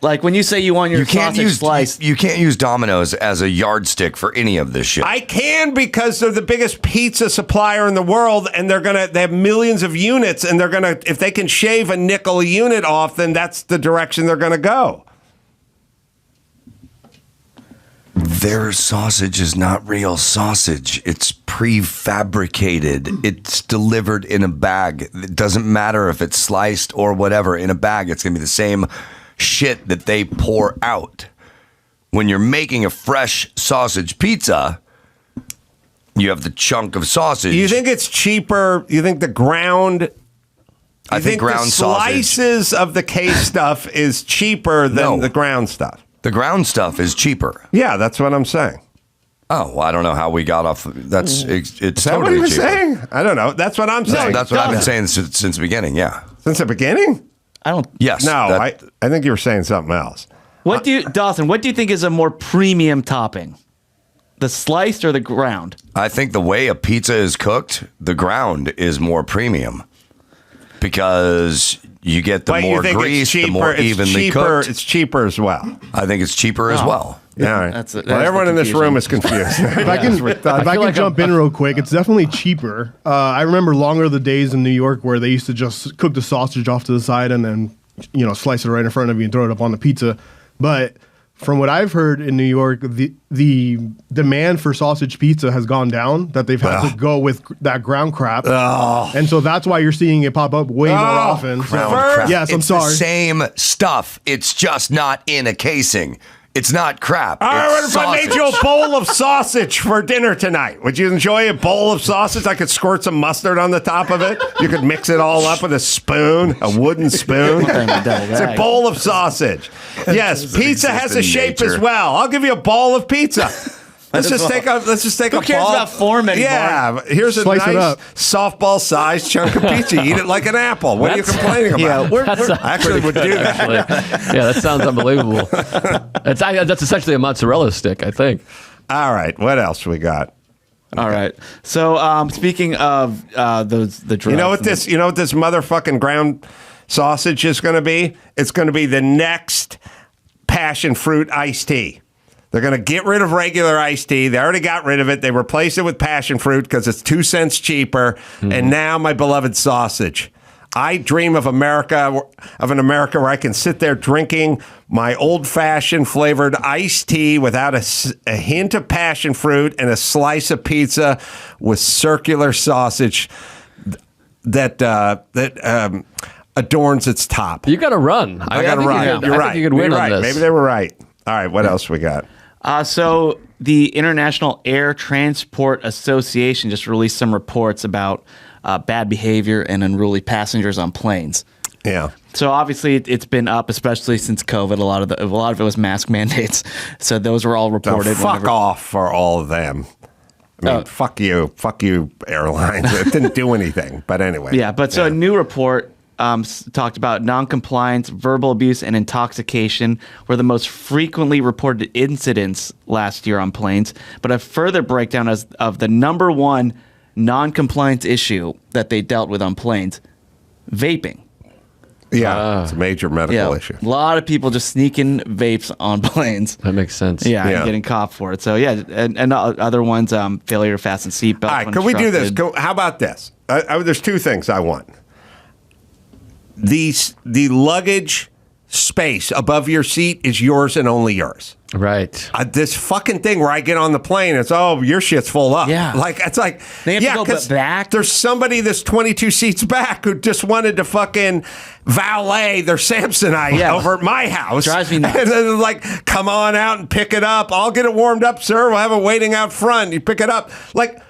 Like when you say you want your sausage sliced. You can't use Domino's as a yardstick for any of this shit. I can, because they're the biggest pizza supplier in the world, and they have millions of units, and if they can shave a nickel a unit off, then that's the direction they're gonna go. Their sausage is not real sausage. It's prefabricated. It's delivered in a bag. It doesn't matter if it's sliced or whatever. In a bag, it's going to be the same shit that they pour out. When you're making a fresh sausage pizza, you have the chunk of sausage. You think it's cheaper? You think the ground... I think ground the sausage... slices of the case stuff is cheaper than the ground stuff? The ground stuff is cheaper. Yeah, that's what I'm saying. Oh, well, I don't know how we got off. It's Is that totally what he was cheaper. saying? I don't know. That's what I'm saying. No, that's what I've been saying since the beginning. Yeah. Since the beginning? I don't. Yes. No, I think you were saying something else. Dawson? What do you think is a more premium topping? The sliced or the ground? I think the way a pizza is cooked, the ground is more premium because you get the more grease, the more evenly cooked. It's cheaper as well. I think it's cheaper as well. All right. Well, everyone in this room is confused. If I can jump in real quick, it's definitely cheaper. I remember longer the days in New York where they used to just cook the sausage off to the side and then, slice it right in front of you and throw it up on the pizza. But from what I've heard in New York, the demand for sausage pizza has gone down, that they've had to go with that ground crap. And so that's why you're seeing it pop up way more often. Ground crap. Yes, I'm sorry. It's the same stuff. It's just not in a casing. It's not crap. All right, It's what if I made you a bowl of sausage for dinner tonight? Would you enjoy a bowl of sausage? I could squirt some mustard on the top of it. You could mix it all up with a spoon, a wooden spoon. It's a bowl of sausage. Yes, pizza has a shape as well. I'll give you a bowl of pizza. Let's just take a Who cares ball. about form anymore? Yeah, here's a Slice it nice up. softball-sized chunk of pizza. Eat it like an apple. What are you complaining about? I actually would do that. Actually. Yeah, that sounds unbelievable. That's essentially a mozzarella stick, I think. All right, what else we got? All right. So speaking of the drugs, You know what this motherfucking ground sausage is going to be? It's going to be the next passion fruit iced tea. They're going to get rid of regular iced tea. They already got rid of it. They replaced it with passion fruit because it's 2 cents cheaper. And now my beloved sausage. I dream of an America where I can sit there drinking my old-fashioned flavored iced tea without a hint of passion fruit and a slice of pizza with circular sausage that adorns its top. You got to run. I got to run. You're right. I think you could win on this. Maybe they were right. All right, what else we got? So the International Air Transport Association just released some reports about bad behavior and unruly passengers on planes. Yeah. So obviously it's been up, especially since COVID. A lot of it was mask mandates. So those were all reported. Fuck off for all of them. I mean, fuck you, airlines. It didn't do anything. But anyway. Yeah, but so a new report talked about noncompliance, verbal abuse, and intoxication were the most frequently reported incidents last year on planes. But a further breakdown of the number one noncompliance issue that they dealt with on planes, vaping. Yeah, it's a major medical issue. A lot of people just sneaking vapes on planes. That makes sense. Yeah, and getting caught for it. So yeah, and other ones, failure to fasten seatbelts. All right, can we do this? How about this? There's two things I want. The luggage space above your seat is yours and only yours. Right. This fucking thing where I get on the plane, it's your shit's full up. Yeah. It's like they have to go back. There's somebody that's 22 seats back who just wanted to fucking valet their Samsonite over at my house. Drives me nuts. And then come on out and pick it up. I'll get it warmed up, sir. We'll have it waiting out front. You pick it up.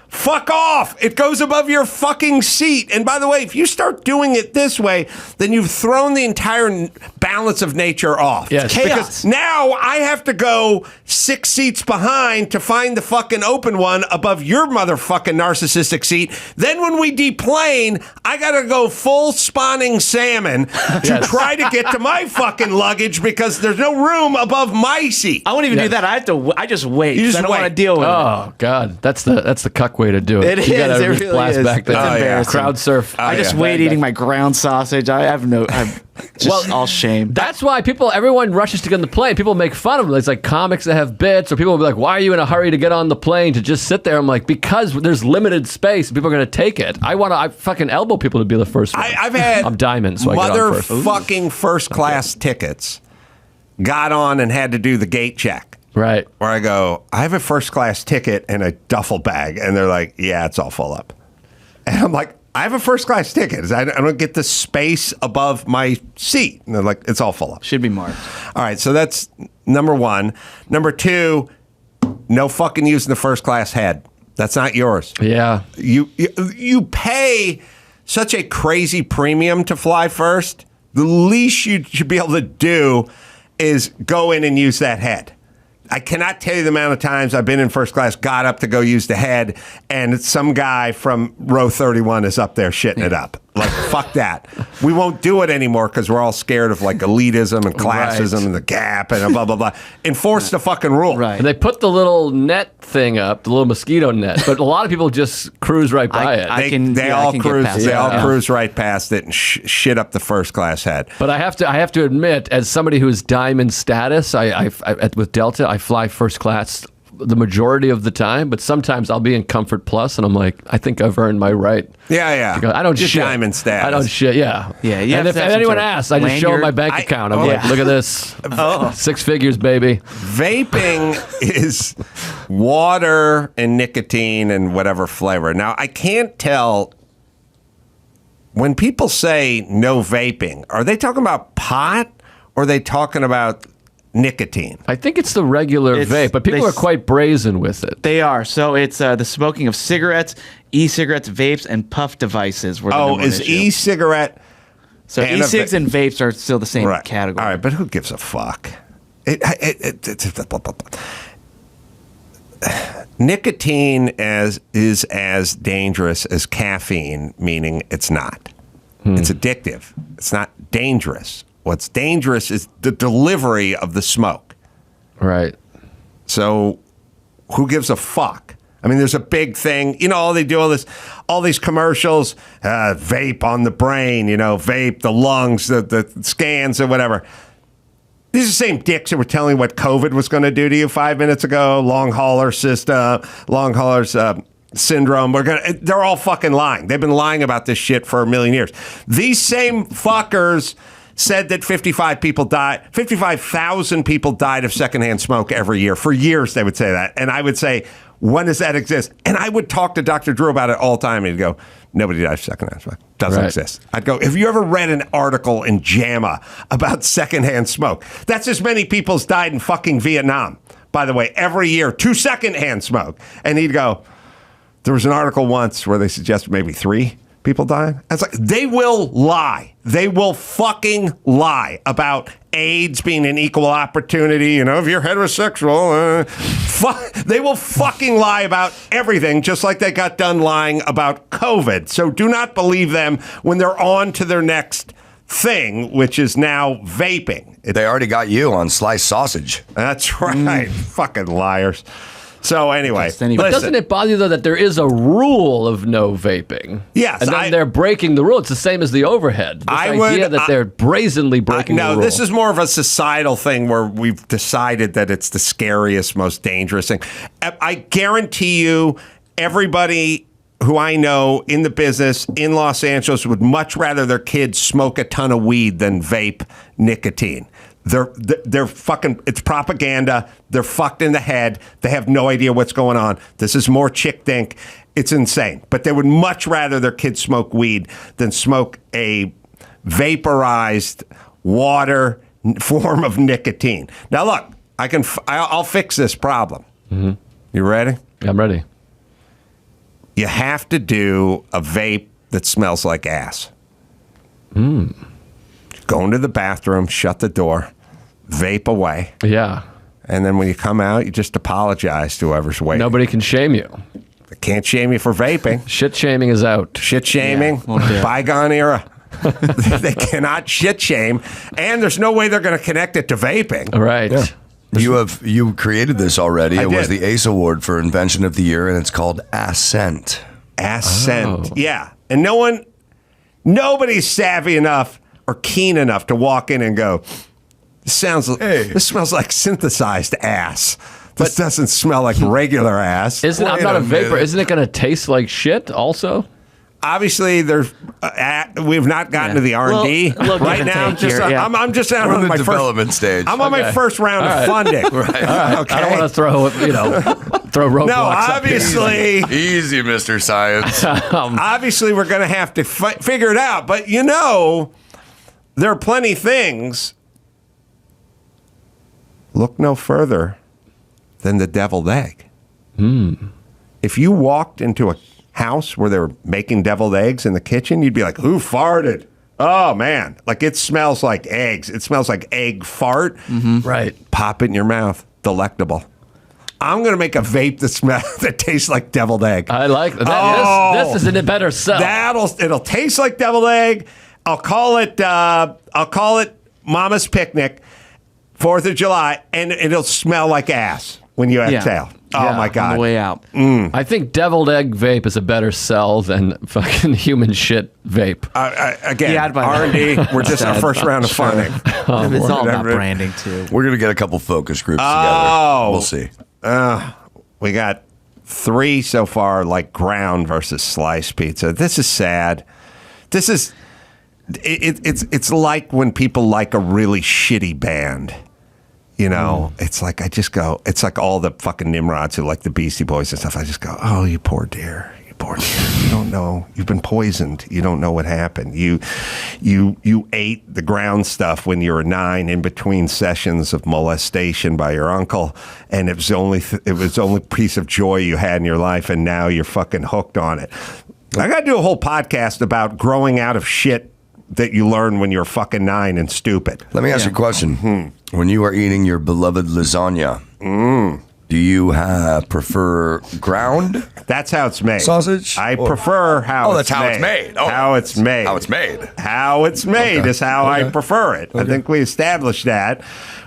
Fuck off. It goes above your fucking seat. And by the way, if you start doing it this way, then you've thrown the entire balance of nature off. Yes. Chaos. Because now I have to go 6 seats behind to find the fucking open one above your motherfucking narcissistic seat. Then when we deplane, I got to go full spawning salmon to try to get to my fucking luggage because there's no room above my seat. I won't even do that. I just wait. You just I don't wait. want to deal with it. Oh God, that's the cuck way to do it. It You is. gotta It just really blast is. back there. It's embarrassing. Crowd surf. I just wait eating my ground sausage. I'm just all shame. That's why everyone rushes to get on the plane. People make fun of them. It's like comics that have bits, or people will be like, why are you in a hurry to get on the plane to just sit there? I'm like, because there's limited space. People are going to take it. I fucking elbow people to be the first one. I've had I'm diamond, so I get on first. motherfucking first class tickets. Got on and had to do the gate check. Right. Where I go, I have a first class ticket and a duffel bag. And they're like, yeah, it's all full up. And I'm like, I have a first class ticket. I don't get the space above my seat. And they're like, it's all full up. Should be marked. All right, so that's number one. Number two, no fucking using the first class head. That's not yours. Yeah. You pay such a crazy premium to fly first. The least you should be able to do is go in and use that head. I cannot tell you the amount of times I've been in first class, got up to go use the head, and some guy from row 31 is up there shitting it up. Like, fuck that. We won't do it anymore because we're all scared of like elitism and classism and the gap and blah, blah, blah. Enforce the fucking rule. Right. And they put the little net thing up, the little mosquito net, but a lot of people just cruise right by it. They all cruise right past it and shit up the first class head. But I have to admit, as somebody who's diamond status, I with Delta, I fly first class the majority of the time, but sometimes I'll be in Comfort Plus, and I'm like, I think I've earned my right. Yeah. I don't Just shit. diamond status. I don't shit. Yeah. And if anyone asks, I just show them my bank account. I'm like, look at this, 6 figures, baby. Vaping is water and nicotine and whatever flavor. Now, I can't tell. When people say no vaping, are they talking about pot or are they talking about nicotine? I think it's the regular vape, but people are quite brazen with it. They are. So it's the smoking of cigarettes, e-cigarettes, vapes, and puff devices. Were the number one is issue. e-cigarette? So e-cigs and vapes are still the same category. All right, but who gives a fuck? Nicotine is as dangerous as caffeine, meaning it's not. It's addictive. It's not dangerous. What's dangerous is the delivery of the smoke. Right. So who gives a fuck? I mean, there's a big thing. You know, they do all these commercials, vape on the brain, vape the lungs, the scans or whatever. These are the same dicks that were telling you what COVID was going to do to you 5 minutes ago. Long haulers syndrome. They're all fucking lying. They've been lying about this shit for a million years. These same fuckers said that 55,000 people died of secondhand smoke every year. For years, they would say that. And I would say, when does that exist? And I would talk to Dr. Drew about it all the time. And he'd go, nobody dies of secondhand smoke. Doesn't exist. I'd go, have you ever read an article in JAMA about secondhand smoke? That's as many people's died in fucking Vietnam, by the way, every year, 2 secondhand smoke. And he'd go, there was an article once where they suggested maybe 3 people dying. It's like, they will lie. They will fucking lie about AIDS being an equal opportunity. If you're heterosexual, they will fucking lie about everything, just like they got done lying about COVID. So do not believe them when they're on to their next thing, which is now vaping. They already got you on sliced sausage. That's right. Fucking liars. So anyway, but doesn't it bother you though that there is a rule of no vaping? Yes, and then they're breaking the rule. It's the same as the overhead. This idea that they're brazenly breaking the rule. No, this is more of a societal thing where we've decided that it's the scariest, most dangerous thing. I guarantee you, everybody who I know in the business in Los Angeles would much rather their kids smoke a ton of weed than vape nicotine. They're fucking, it's propaganda. They're fucked in the head. They have no idea what's going on. This is more chick think. It's insane. But they would much rather their kids smoke weed than smoke a vaporized water form of nicotine. Now look, I'll fix this problem. Mm-hmm. You ready? I'm ready. You have to do a vape that smells like ass. Go into the bathroom, shut the door, vape away. Yeah. And then when you come out, you just apologize to whoever's waiting. Nobody can shame you. They can't shame you for vaping. Shit shaming is out. Shit shaming, bygone era. They cannot shit shame, and there's no way they're going to connect it to vaping. Right. Yeah. You created this already. It was did. the ACE Award for Invention of the Year, and it's called Ascent. Ascent. Yeah. And nobody's savvy enough or keen enough to walk in and go, this smells like synthesized ass. This doesn't smell like regular ass. I'm not a vapor. Isn't it going to taste like shit also? Obviously, we've not gotten to the R&D right now. I'm just out on my development stage. I'm on my first round of funding. Right. Okay. I don't want to throw roadblocks. No, obviously, easy, Mr. Science. Obviously, we're going to have to figure it out. But there are plenty of things. Look no further than the deviled egg. If you walked into a house where they were making deviled eggs in the kitchen, you'd be like, who farted? Oh, man. Like, it smells like eggs. It smells like egg fart. Right. Pop it in your mouth. Delectable. I'm going to make a vape that tastes like deviled egg. I like that. This is a better sell. It'll taste like deviled egg. I'll call it Mama's Picnic, 4th of July, and it'll smell like ass when you exhale. Oh my God. On the way out. I think deviled egg vape is a better sell than fucking human shit vape. Again, R&D, we're just our first round of funding. It's all about branding, too. We're going to get a couple focus groups together. We'll see. We got 3 so far, like ground versus sliced pizza. This is sad. This is... It's like when people like a really shitty band. You know, it's like it's like all the fucking Nimrods who like the Beastie Boys and stuff. I just go, oh, you poor dear. You don't know. You've been poisoned. You don't know what happened. You ate the ground stuff when you were 9 in between sessions of molestation by your uncle, and it was the only piece of joy you had in your life, and now you're fucking hooked on it. I got to do a whole podcast about growing out of shit that you learn when you're fucking 9 and stupid. Let me ask you a question. When you are eating your beloved lasagna, do you prefer ground? That's how it's made. Sausage? I prefer how it's made. That's how it's made. Oh, how it's made. How it's made. How it's made is how I prefer it. I think we established that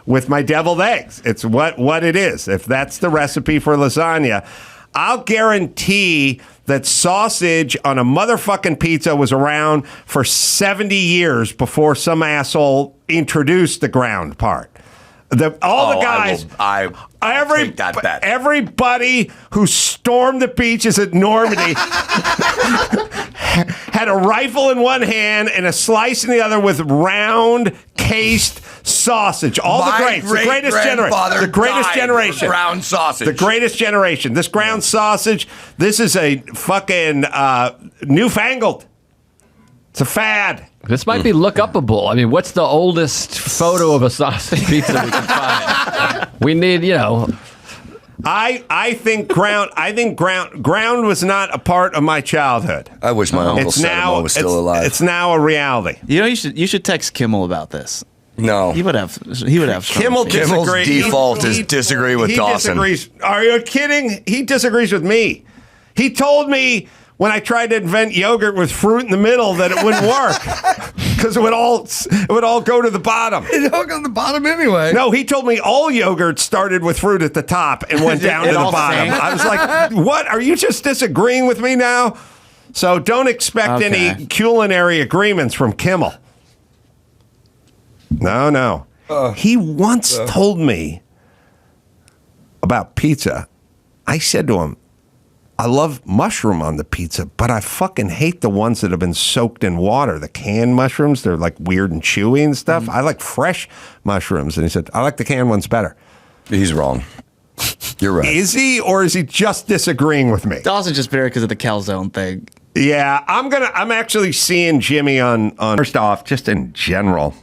with my deviled eggs. It's what it is. If that's the recipe for lasagna, I'll guarantee that sausage on a motherfucking pizza was around for 70 years before some asshole introduced the ground part. The guys, take that bet. Everybody who stormed the beaches at Normandy had a rifle in one hand and a slice in the other with round cased sausage. The greatest generation. The greatest generation. Ground sausage. The greatest generation. This ground sausage, this is a fucking newfangled. It's a fad. This might be look-upable. I mean, what's the oldest photo of a sausage pizza we can find? We need, I think ground was not a part of my childhood. I wish my uncle Samuel was still alive. It's now a reality. You know, you should text Kimmel about this. No, he would have. Kimmel's default is disagree with Dawson. Disagrees. Are you kidding? He disagrees with me. He told me when I tried to invent yogurt with fruit in the middle that it wouldn't work because it would all go to the bottom. It all go to the bottom anyway. No, he told me all yogurt started with fruit at the top and went down to the bottom. I was like, what? Are you just disagreeing with me now? So don't expect any culinary agreements from Kimmel. No. He once told me about pizza. I said to him, I love mushroom on the pizza, but I fucking hate the ones that have been soaked in water. The canned mushrooms, they're like weird and chewy and stuff. I like fresh mushrooms. And he said, I like the canned ones better. He's wrong. You're right. Is he, or is he just disagreeing with me? Dawson's just bitter because of the calzone thing. Yeah, I'm actually seeing Jimmy on first off, just in general.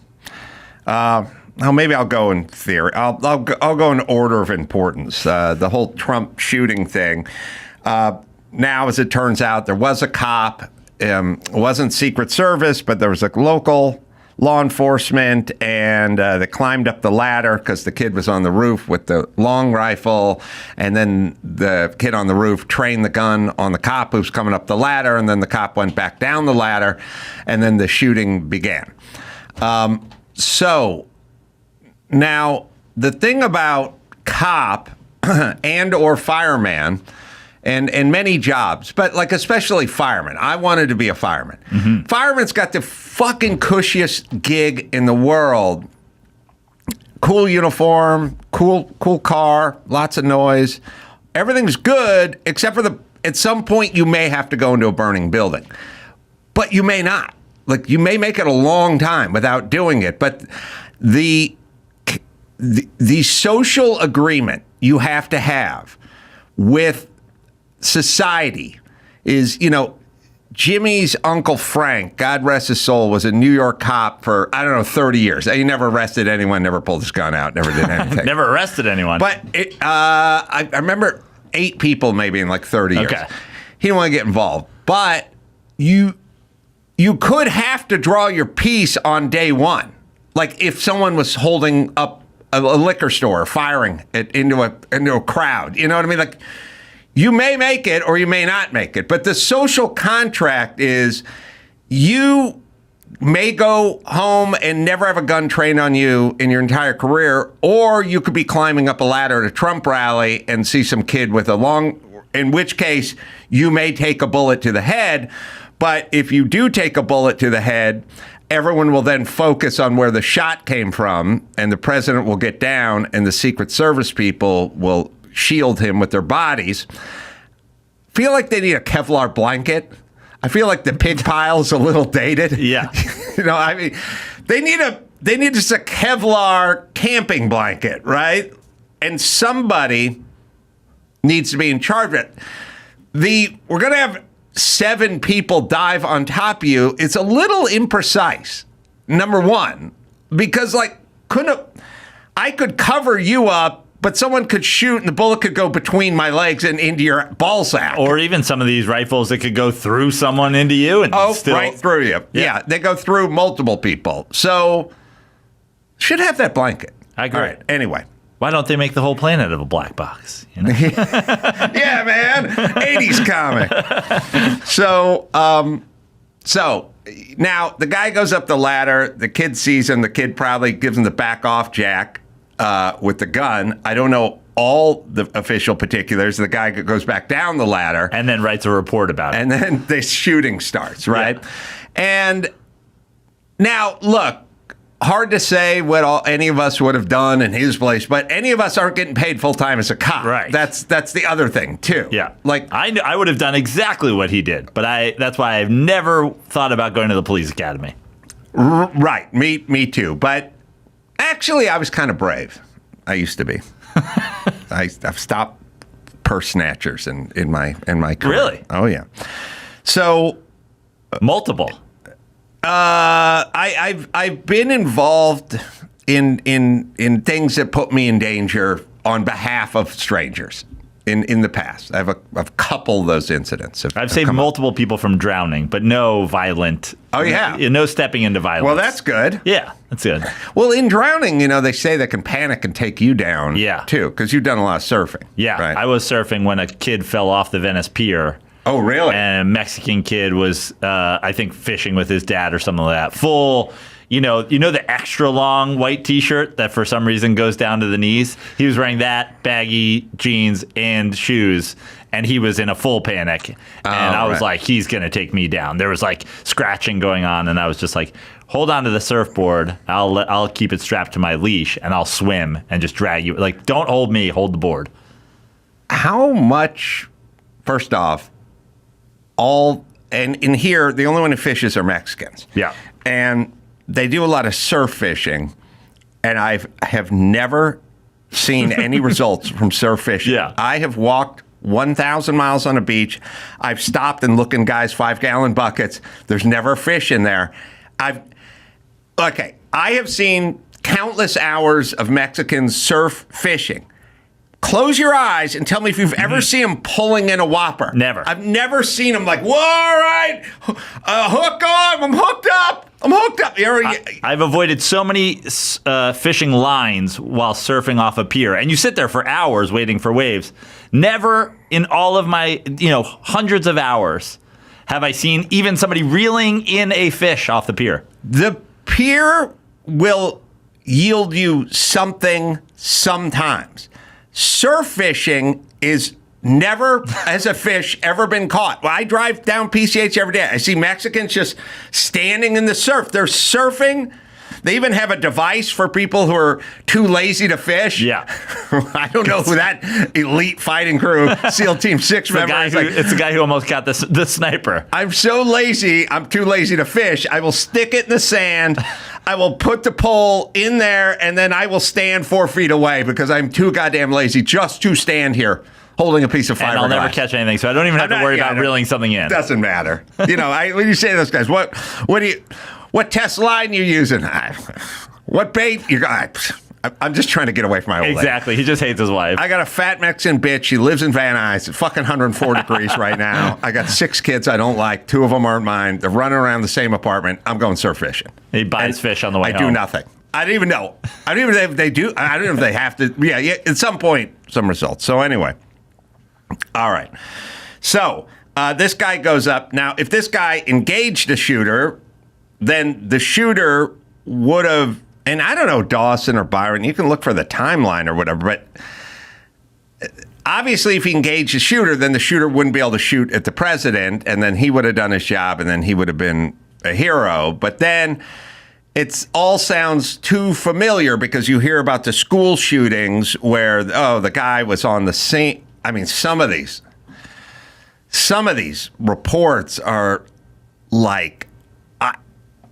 Maybe I'll go in theory. I'll go in order of importance. The whole Trump shooting thing. Now, as it turns out, there was a cop. It wasn't Secret Service, but there was a local law enforcement, and they climbed up the ladder because the kid was on the roof with the long rifle, and then the kid on the roof trained the gun on the cop who's coming up the ladder, and then the cop went back down the ladder, and then the shooting began. So now the thing about cop and or fireman, and many jobs, but like especially firemen. I wanted to be a fireman. Mm-hmm. Fireman's got the fucking cushiest gig in the world. Cool uniform, cool car, lots of noise. Everything's good, except for at some point you may have to go into a burning building. But you may not. Like, you may make it a long time without doing it. But the social agreement you have to have with society is, Jimmy's Uncle Frank, God rest his soul, was a New York cop for, 30 years. He never arrested anyone, never pulled his gun out, never did anything. Never arrested anyone. But I remember 8 people maybe in like 30 years. Okay. He didn't want to get involved. But you could have to draw your piece on day one. Like if someone was holding up a liquor store, firing it into a crowd. You know what I mean? Like, you may make it or you may not make it, but the social contract is you may go home and never have a gun trained on you in your entire career, or you could be climbing up a ladder at a Trump rally and see some kid with a long, in which case you may take a bullet to the head. But if you do take a bullet to the head, everyone will then focus on where the shot came from, and the president will get down, and the Secret Service people will shield him with their bodies. Feel like they need a Kevlar blanket. I feel like the pig pile's a little dated. Yeah. You know, I mean, they need just a Kevlar camping blanket, right? And somebody needs to be in charge of it. We're going to have 7 people dive on top of you. It's a little imprecise, number one, because I could cover you up, but someone could shoot and the bullet could go between my legs and into your ball sack. Or even some of these rifles that could go through someone into you and still right through you. Yeah, they go through multiple people. So should have that blanket. I agree. All right, anyway. Why don't they make the whole planet of a black box? You know? Yeah, man. 80s comic. So now the guy goes up the ladder. The kid sees him. The kid probably gives him the back off jack with the gun. I don't know all the official particulars. The guy goes back down the ladder. And then writes a report about it. And then the shooting starts, right? Yeah. And now, look, hard to say what any of us would have done in his place, but any of us aren't getting paid full time as a cop. Right. That's the other thing too. Yeah. Like I would have done exactly what he did, but that's why I've never thought about going to the police academy. Right. Me too. But actually, I was kind of brave. I used to be. I've stopped purse snatchers in my career. Really? Oh yeah. So multiple. I've been involved in things that put me in danger on behalf of strangers in the past. I have a couple of those incidents. I've saved multiple people from drowning, but no violent. Oh yeah, no stepping into violence. Well, that's good. Yeah, that's good. Well, in drowning, they say they can panic and take you down. Yeah, too, because you've done a lot of surfing. Yeah, right? I was surfing when a kid fell off the Venice Pier. Oh, really? And a Mexican kid was, I think, fishing with his dad or something like that. Full, the extra long white T-shirt that for some reason goes down to the knees. He was wearing that, baggy jeans and shoes, and he was in a full panic. And I was like, he's gonna take me down. There was like scratching going on, and I was just like, hold on to the surfboard. I'll keep it strapped to my leash, and I'll swim and just drag you. Like, don't hold me, hold the board. How much? First off. And in here, the only one who fishes are Mexicans. Yeah. And they do a lot of surf fishing, and I have never seen any results from surf fishing. Yeah. I have walked 1,000 miles on a beach. I've stopped and looked in guys' 5-gallon buckets. There's never fish in there. I have seen countless hours of Mexicans surf fishing. Close your eyes and tell me if you've ever seen them pulling in a whopper. Never. I've never seen them like, whoa, all right, hook on, I'm hooked up. I've avoided so many fishing lines while surfing off a pier, and you sit there for hours waiting for waves. Never in all of my, hundreds of hours have I seen even somebody reeling in a fish off the pier. The pier will yield you something sometimes. Surf fishing is never has a fish ever been caught. Well, I drive down PCH every day. I see Mexicans just standing in the surf. They're surfing. They even have a device for people who are too lazy to fish. Yeah. I don't know who that elite fighting crew, SEAL Team 6 member is. It's the guy who almost got the sniper. I'm so lazy, I'm too lazy to fish. I will stick it in the sand. I will put the pole in there, and then I will stand 4 feet away because I'm too goddamn lazy just to stand here holding a piece of fiberglass. And I'll never catch anything, so I don't even have to worry about reeling something in. Doesn't matter. When you say to those guys, what test line you using? What bait you got? I'm just trying to get away from my old lady. Exactly. He just hates his wife. I got a fat Mexican bitch. She lives in Van Nuys. It's fucking 104 degrees right now. I got 6 kids I don't like. 2 of them aren't mine. They're running around the same apartment. I'm going surf fishing. He buys fish on the way home. I do nothing. I don't even know. I don't even know if they do. I don't know if they have to. Yeah, at some point, some results. So anyway. All right. So this guy goes up. Now, if this guy engaged a shooter, then the shooter would have, and I don't know, Dawson or Byron, you can look for the timeline or whatever, but obviously if he engaged a shooter, then the shooter wouldn't be able to shoot at the president, and then he would have done his job, and then he would have been a hero. But then it all sounds too familiar because you hear about the school shootings where, the guy was on the scene. I mean, some of these reports are like,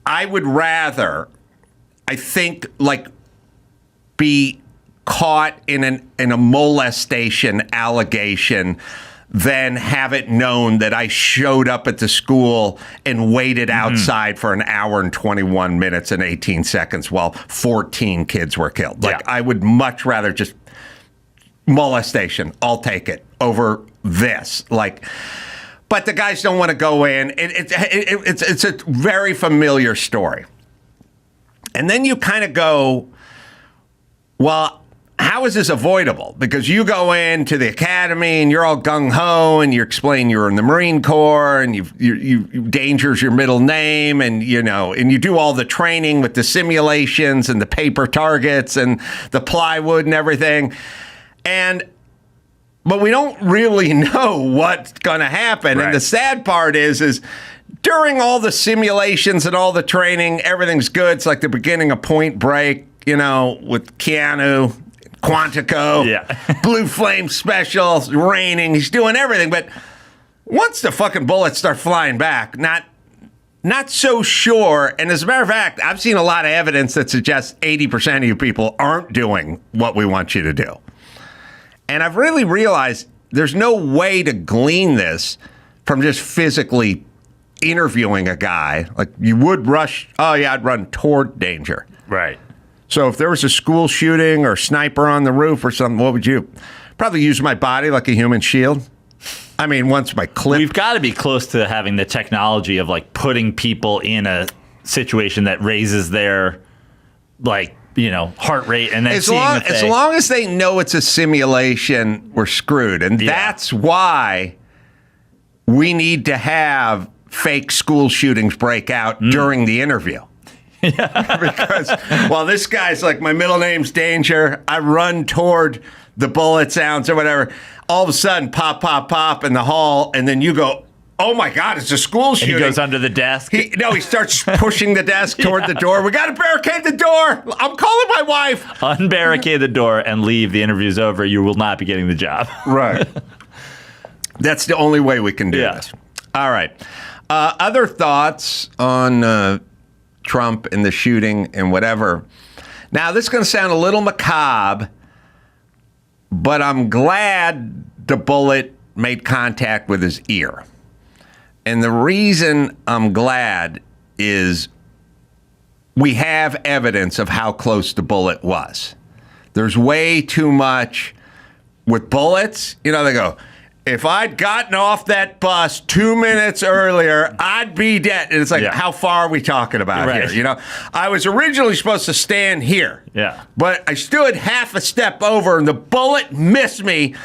I would rather, I think, like, be caught in a molestation allegation than have it known that I showed up at the school and waited outside for an hour and 21 minutes and 18 seconds while 14 kids were killed. Like, I would much rather just molestation. I'll take it over this. Like, but the guys don't want to go in. It's a very familiar story. And then you kind of go, well, how is this avoidable? Because you go into the academy and you're all gung-ho and you explain you're in the Marine Corps and you danger's your middle name and, and you do all the training with the simulations and the paper targets and the plywood and everything. But we don't really know what's going to happen. Right. And the sad part is during all the simulations and all the training, everything's good. It's like the beginning of Point Break, with Keanu, Quantico, Blue Flame Special, raining. He's doing everything. But once the fucking bullets start flying back, not so sure. And as a matter of fact, I've seen a lot of evidence that suggests 80% of you people aren't doing what we want you to do. And I've really realized there's no way to glean this from just physically interviewing a guy. Like, you would rush, I'd run toward danger. Right. So if there was a school shooting or sniper on the roof or something, what would you? Probably use my body like a human shield. I mean, once my clip. We've got to be close to having the technology of, like, putting people in a situation that raises their, like, heart rate, and then as long as they know it's a simulation, we're screwed. And that's why we need to have fake school shootings break out during the interview. Because while this guy's like, my middle name's Danger, I run toward the bullet sounds or whatever, all of a sudden, pop, pop, pop in the hall, and then you go, oh my God, it's a school shooting. He goes under the desk. He starts pushing the desk toward the door. We got to barricade the door. I'm calling my wife. Unbarricade the door and leave. The interview's over. You will not be getting the job. Right. That's the only way we can do this. All right. Other thoughts on Trump and the shooting and whatever. Now, this is going to sound a little macabre, but I'm glad the bullet made contact with his ear. And the reason I'm glad is we have evidence of how close the bullet was. There's way too much with bullets. They go, if I'd gotten off that bus 2 minutes earlier, I'd be dead. And it's like, how far are we talking about here? I was originally supposed to stand here. Yeah. But I stood half a step over and the bullet missed me.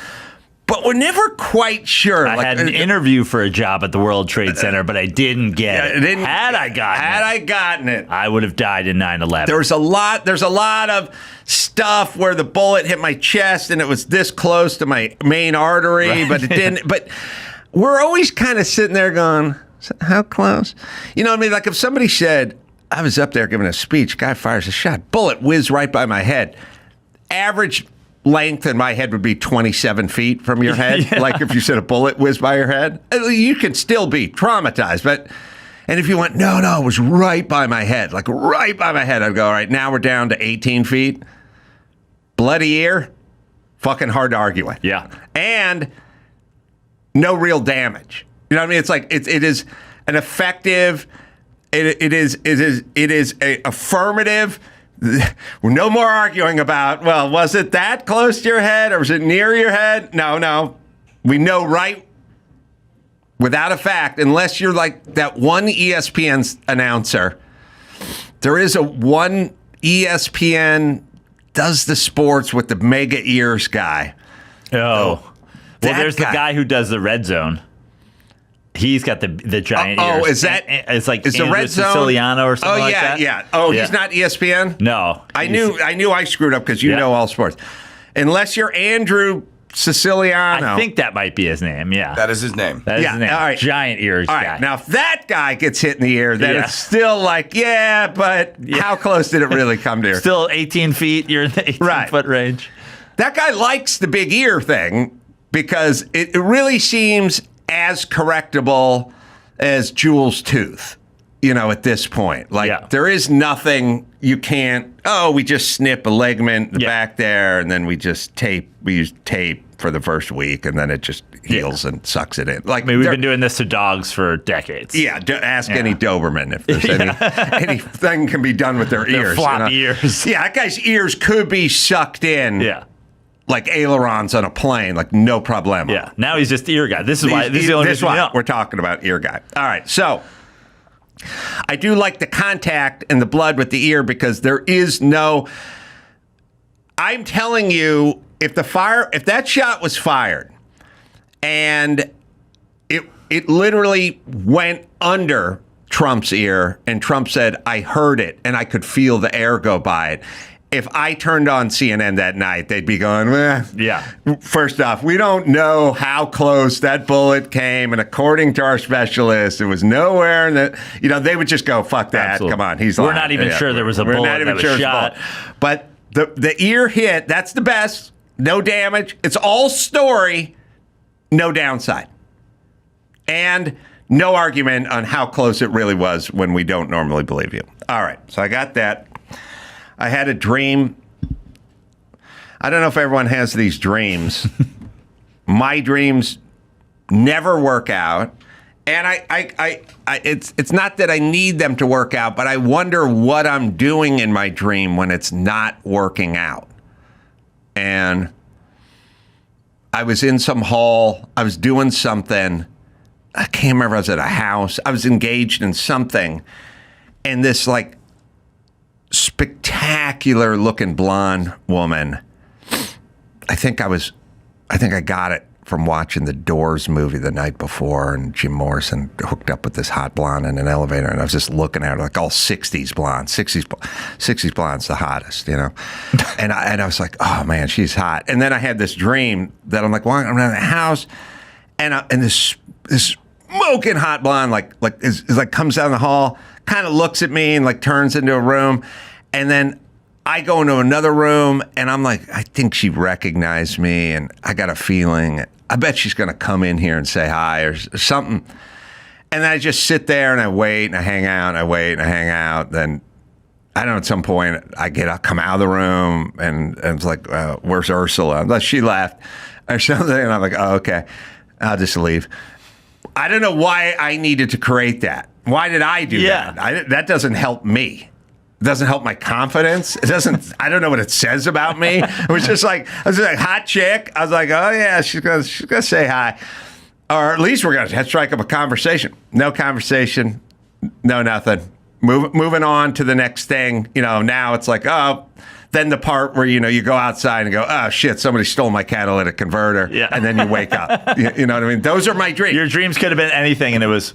But we're never quite sure. I had an interview for a job at the World Trade Center, but I didn't get it. Had I gotten it, I would have died in 9/11. There's a lot of stuff where the bullet hit my chest and it was this close to my main artery, but it didn't. But we're always kind of sitting there going, how close? You know what I mean? Like if somebody said, I was up there giving a speech, guy fires a shot, bullet whizzed right by my head. Average length in my head would be 27 feet from your head. Like if you said a bullet whizzed by your head, you could still be traumatized. And if you went, no, it was right by my head, like right by my head, I'd go, all right, now we're down to 18 feet. Bloody ear, fucking hard to argue with. Yeah. And no real damage. You know what I mean? It's like, it is an effective, it is a affirmative. No more arguing about, well, was it that close to your head or was it near your head? No. We know right without a fact, unless you're like that one ESPN announcer, there is a one ESPN does the sports with the mega ears guy. Well, there's the guy. guy who does the Red Zone. He's got the giant ears. Is that? It's like is the Andrew Red Zone Siciliano or something like that? Yeah. Oh, he's not ESPN. No, I knew I screwed up because you know all sports. Unless you're Andrew Siciliano. I think that might be his name. Yeah, That is his name. that is his name. all right. Giant ears All guy. right. Now, if that guy gets hit in the ear, then Yeah. it's still like, but how close did it really come to here? Still 18 feet. You're in the 18-foot range. That guy likes the big ear thing because it really seems as correctable as Jules' tooth, at this point. Like, there is nothing you can't, we just snip a ligament in the back there, and then we use tape for the first week, and then it just heals and sucks it in. Like, We've been doing this to dogs for decades. Yeah, ask any Doberman if there's anything can be done with their ears. Floppy ears. Yeah, that guy's ears could be sucked in. Yeah. Like ailerons on a plane, like no problem. Yeah. Now he's just ear guy. This is why. This is the only reason we know. We're talking about ear guy. All right, so I do like the contact and the blood with the ear because there is no. I'm telling you, if that shot was fired, and it literally went under Trump's ear, and Trump said, "I heard it, and I could feel the air go by it." If I turned on CNN that night, they'd be going, Yeah. First off, we don't know how close that bullet came, and according to our specialist, it was nowhere. And they would just go, "Fuck that! Absolutely. Come on, he's We're lying." not even sure there was a We're bullet not even that was sure it was a shot. bullet. But the ear hit. That's the best. No damage. It's all story. No downside. And no argument on how close it really was when we don't normally believe you. All right, so I got that. I had a dream. I don't know if everyone has these dreams. My dreams never work out. And it's not that I need them to work out, but I wonder what I'm doing in my dream when it's not working out. And I was in some hall. I was doing something. I can't remember. I was at a house. I was engaged in something. And this spectacular looking blonde woman. I think I got it from watching the Doors movie the night before, and Jim Morrison hooked up with this hot blonde in an elevator, and I was just looking at her like all 60s blondes. 60s blonde's the hottest, and I was like, oh man, she's hot. And then I had this dream that I'm like walking around the house, and this smoking hot blonde is comes down the hall, kind of looks at me and turns into a room, and then I go into another room, and I'm like, I think she recognized me, and I got a feeling, I bet she's going to come in here and say hi or something. And then I just sit there, and I wait, and I hang out, and I wait, and I hang out. Then, I don't know, at some point, I come out of the room, and it's like, where's Ursula? Unless she left or something, and I'm like, oh, okay, I'll just leave. I don't know why I needed to create that. Why did I do that? That doesn't help me. It doesn't help my confidence. It doesn't. I don't know what it says about me. It was just like hot chick. I was like, oh yeah, she's gonna say hi, or at least we're gonna strike up a conversation. No conversation, no nothing. Moving on to the next thing. Now it's like, oh, then the part where you go outside and go, oh shit, somebody stole my catalytic converter, and then you wake up. You know what I mean? Those are my dreams. Your dreams could have been anything, and it was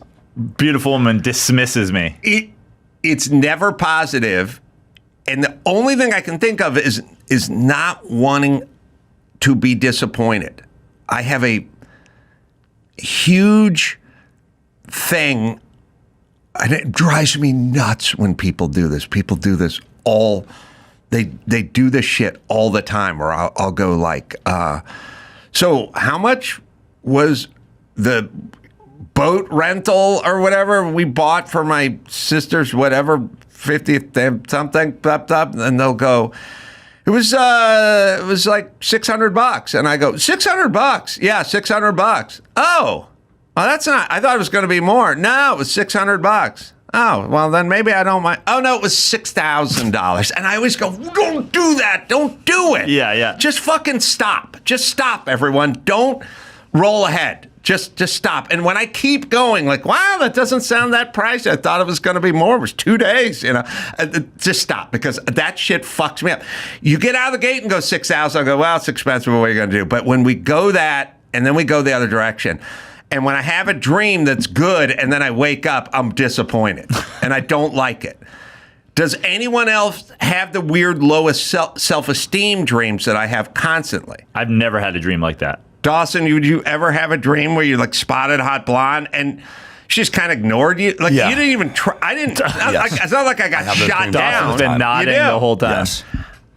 beautiful woman dismisses me. It's never positive, and the only thing I can think of is not wanting to be disappointed. I have a huge thing, and it drives me nuts when people do this. People do this they do this shit all the time, where I'll go like, so how much was the boat rental or whatever we bought for my sister's 50th something, and they'll go, it was like $600, and I go, $600? Yeah, $600. Oh, well, that's not. I thought it was going to be more. No, it was $600. Oh, well, then maybe I don't mind. Oh no, it was $6,000, and I always go, don't do that. Don't do it. Yeah. Just fucking stop. Just stop, everyone. Don't roll ahead. Just stop. And when I keep going, like, wow, that doesn't sound that pricey. I thought it was going to be more. It was 2 days, just stop, because that shit fucks me up. You get out of the gate and go 6,000. I go, well, it's expensive. What are you going to do? But when we go that, and then we go the other direction. And when I have a dream that's good and then I wake up, I'm disappointed and I don't like it. Does anyone else have the weird lowest self-esteem dreams that I have constantly? I've never had a dream like that. Dawson, would you ever have a dream where you like spotted a hot blonde and she just kind of ignored you? Like you didn't even try. I didn't. It's not like I got shot down. Dawson's been nodding the whole time. Yes.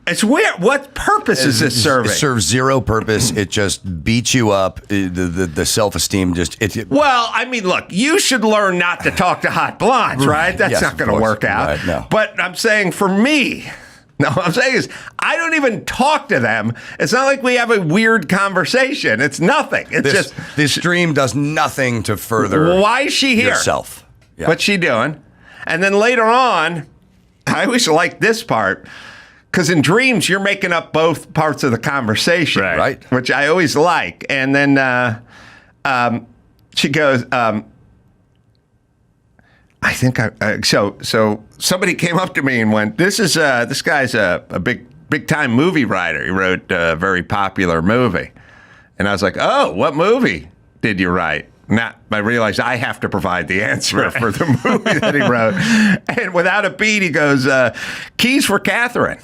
It's weird. What purpose is this serving? It serves zero purpose. It just beats you up. The self-esteem just... Well, I mean, look, you should learn not to talk to hot blondes, right? That's not going to work out. Right, no. But I'm saying for me... No, what I'm saying is I don't even talk to them. It's not like we have a weird conversation. It's nothing. It's this dream does nothing to further... Why is she here? Yourself. Yeah. What's she doing? And then later on, I always like this part... Because in dreams, you're making up both parts of the conversation, right? Which I always like. And then she goes, I think so somebody came up to me and went, this guy's a big time movie writer. He wrote a very popular movie. And I was like, oh, what movie did you write? I realized I have to provide the answer for the movie that he wrote. And without a beat, he goes, Keys for Catherine.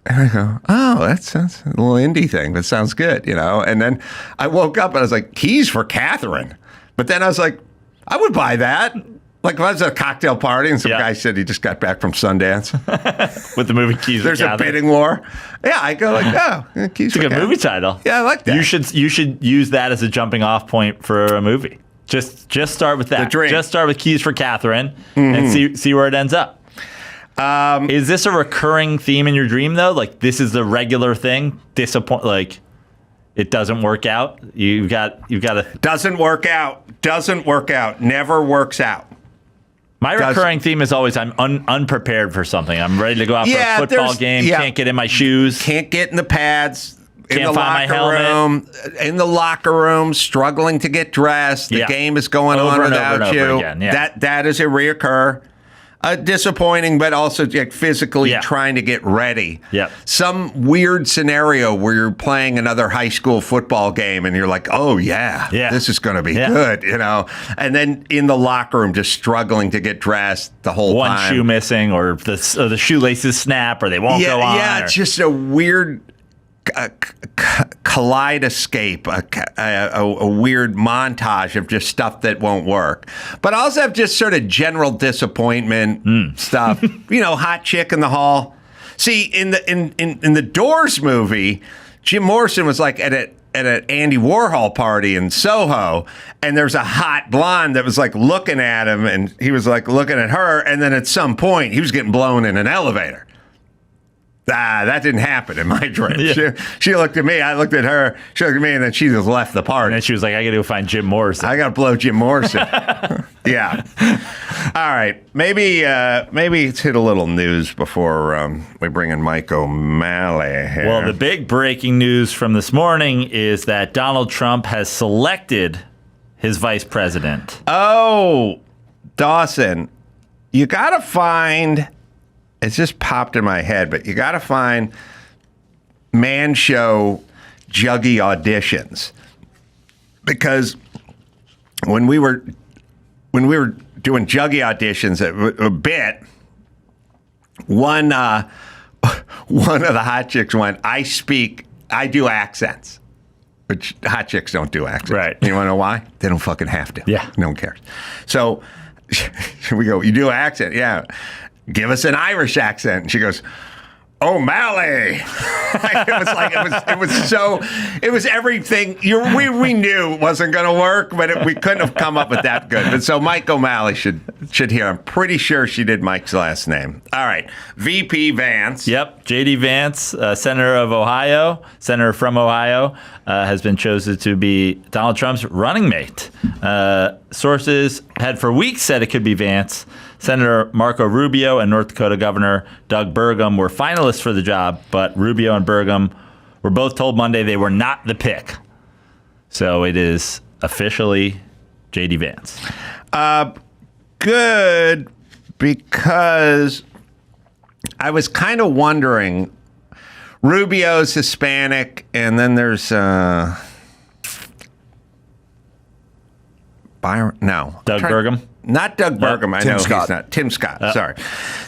And I go, oh, that sounds a little indie thing. That sounds good, And then I woke up and I was like, Keys for Catherine. But then I was like, I would buy that. Like if I was at a cocktail party and some guy said he just got back from Sundance. With the movie Keys for Catherine. There's a bidding war. Yeah, I go like, oh, Keys for Catherine. It's a good movie title. Yeah, I like that. You should use that as a jumping off point for a movie. Just start with that. The dream. Just start with Keys for Catherine and see where it ends up. Is this a recurring theme in your dream though? Like this is the regular thing? Like it doesn't work out. You've got to doesn't work out. Never works out. My recurring theme is always I'm unprepared for something. I'm ready to go out for a football game. Can't get in my shoes. Can't get in the pads. Can't find my helmet. In the locker room, struggling to get dressed. The game is going on without you. Again, that is a reoccur. Disappointing, but also physically trying to get ready. Yeah. Some weird scenario where you're playing another high school football game and you're like, oh, this is going to be good, And then in the locker room, just struggling to get dressed the whole time. One shoe missing or the shoelaces snap or they won't go on. Yeah, it's just a weird kaleidoscape, a weird montage of just stuff that won't work. But I also have just sort of general disappointment stuff. Hot chick in the hall. See, in the Doors movie, Jim Morrison was like at an Andy Warhol party in Soho, and there's a hot blonde that was like looking at him, and he was like looking at her, and then at some point he was getting blown in an elevator. That didn't happen in my dream. Yeah. She looked at me, I looked at her, she looked at me, and then she just left the party. And then she was like, I got to go find Jim Morrison. I got to blow Jim Morrison. Yeah. All right. Maybe let's hit a little news before we bring in Mike O'Malley here. Well, the big breaking news from this morning is that Donald Trump has selected his vice president. Oh, Dawson, you got to find... It's just popped in my head, but you got to find man show juggy auditions, because when we were doing juggy auditions a bit, one of the hot chicks went, I do accents, which hot chicks don't do accents. Right. You want to know why? They don't fucking have to. Yeah. No one cares. So we go, you do accent? Yeah. Give us an Irish accent. And she goes, O'Malley. It was everything. We knew it wasn't going to work, but we couldn't have come up with that good. But so Mike O'Malley should hear. I'm pretty sure she did Mike's last name. All right. VP Vance. Yep. J.D. Vance, senator from Ohio, has been chosen to be Donald Trump's running mate. Sources had for weeks said it could be Vance. Senator Marco Rubio and North Dakota Governor Doug Burgum were finalists for the job, but Rubio and Burgum were both told Monday they were not the pick. So it is officially J.D. Vance? Good, because I was kind of wondering. Rubio's Hispanic, and then there's Byron. No, Doug Burgum. Not Doug Burgum. I know Scott. he's not. Tim Scott. Sorry.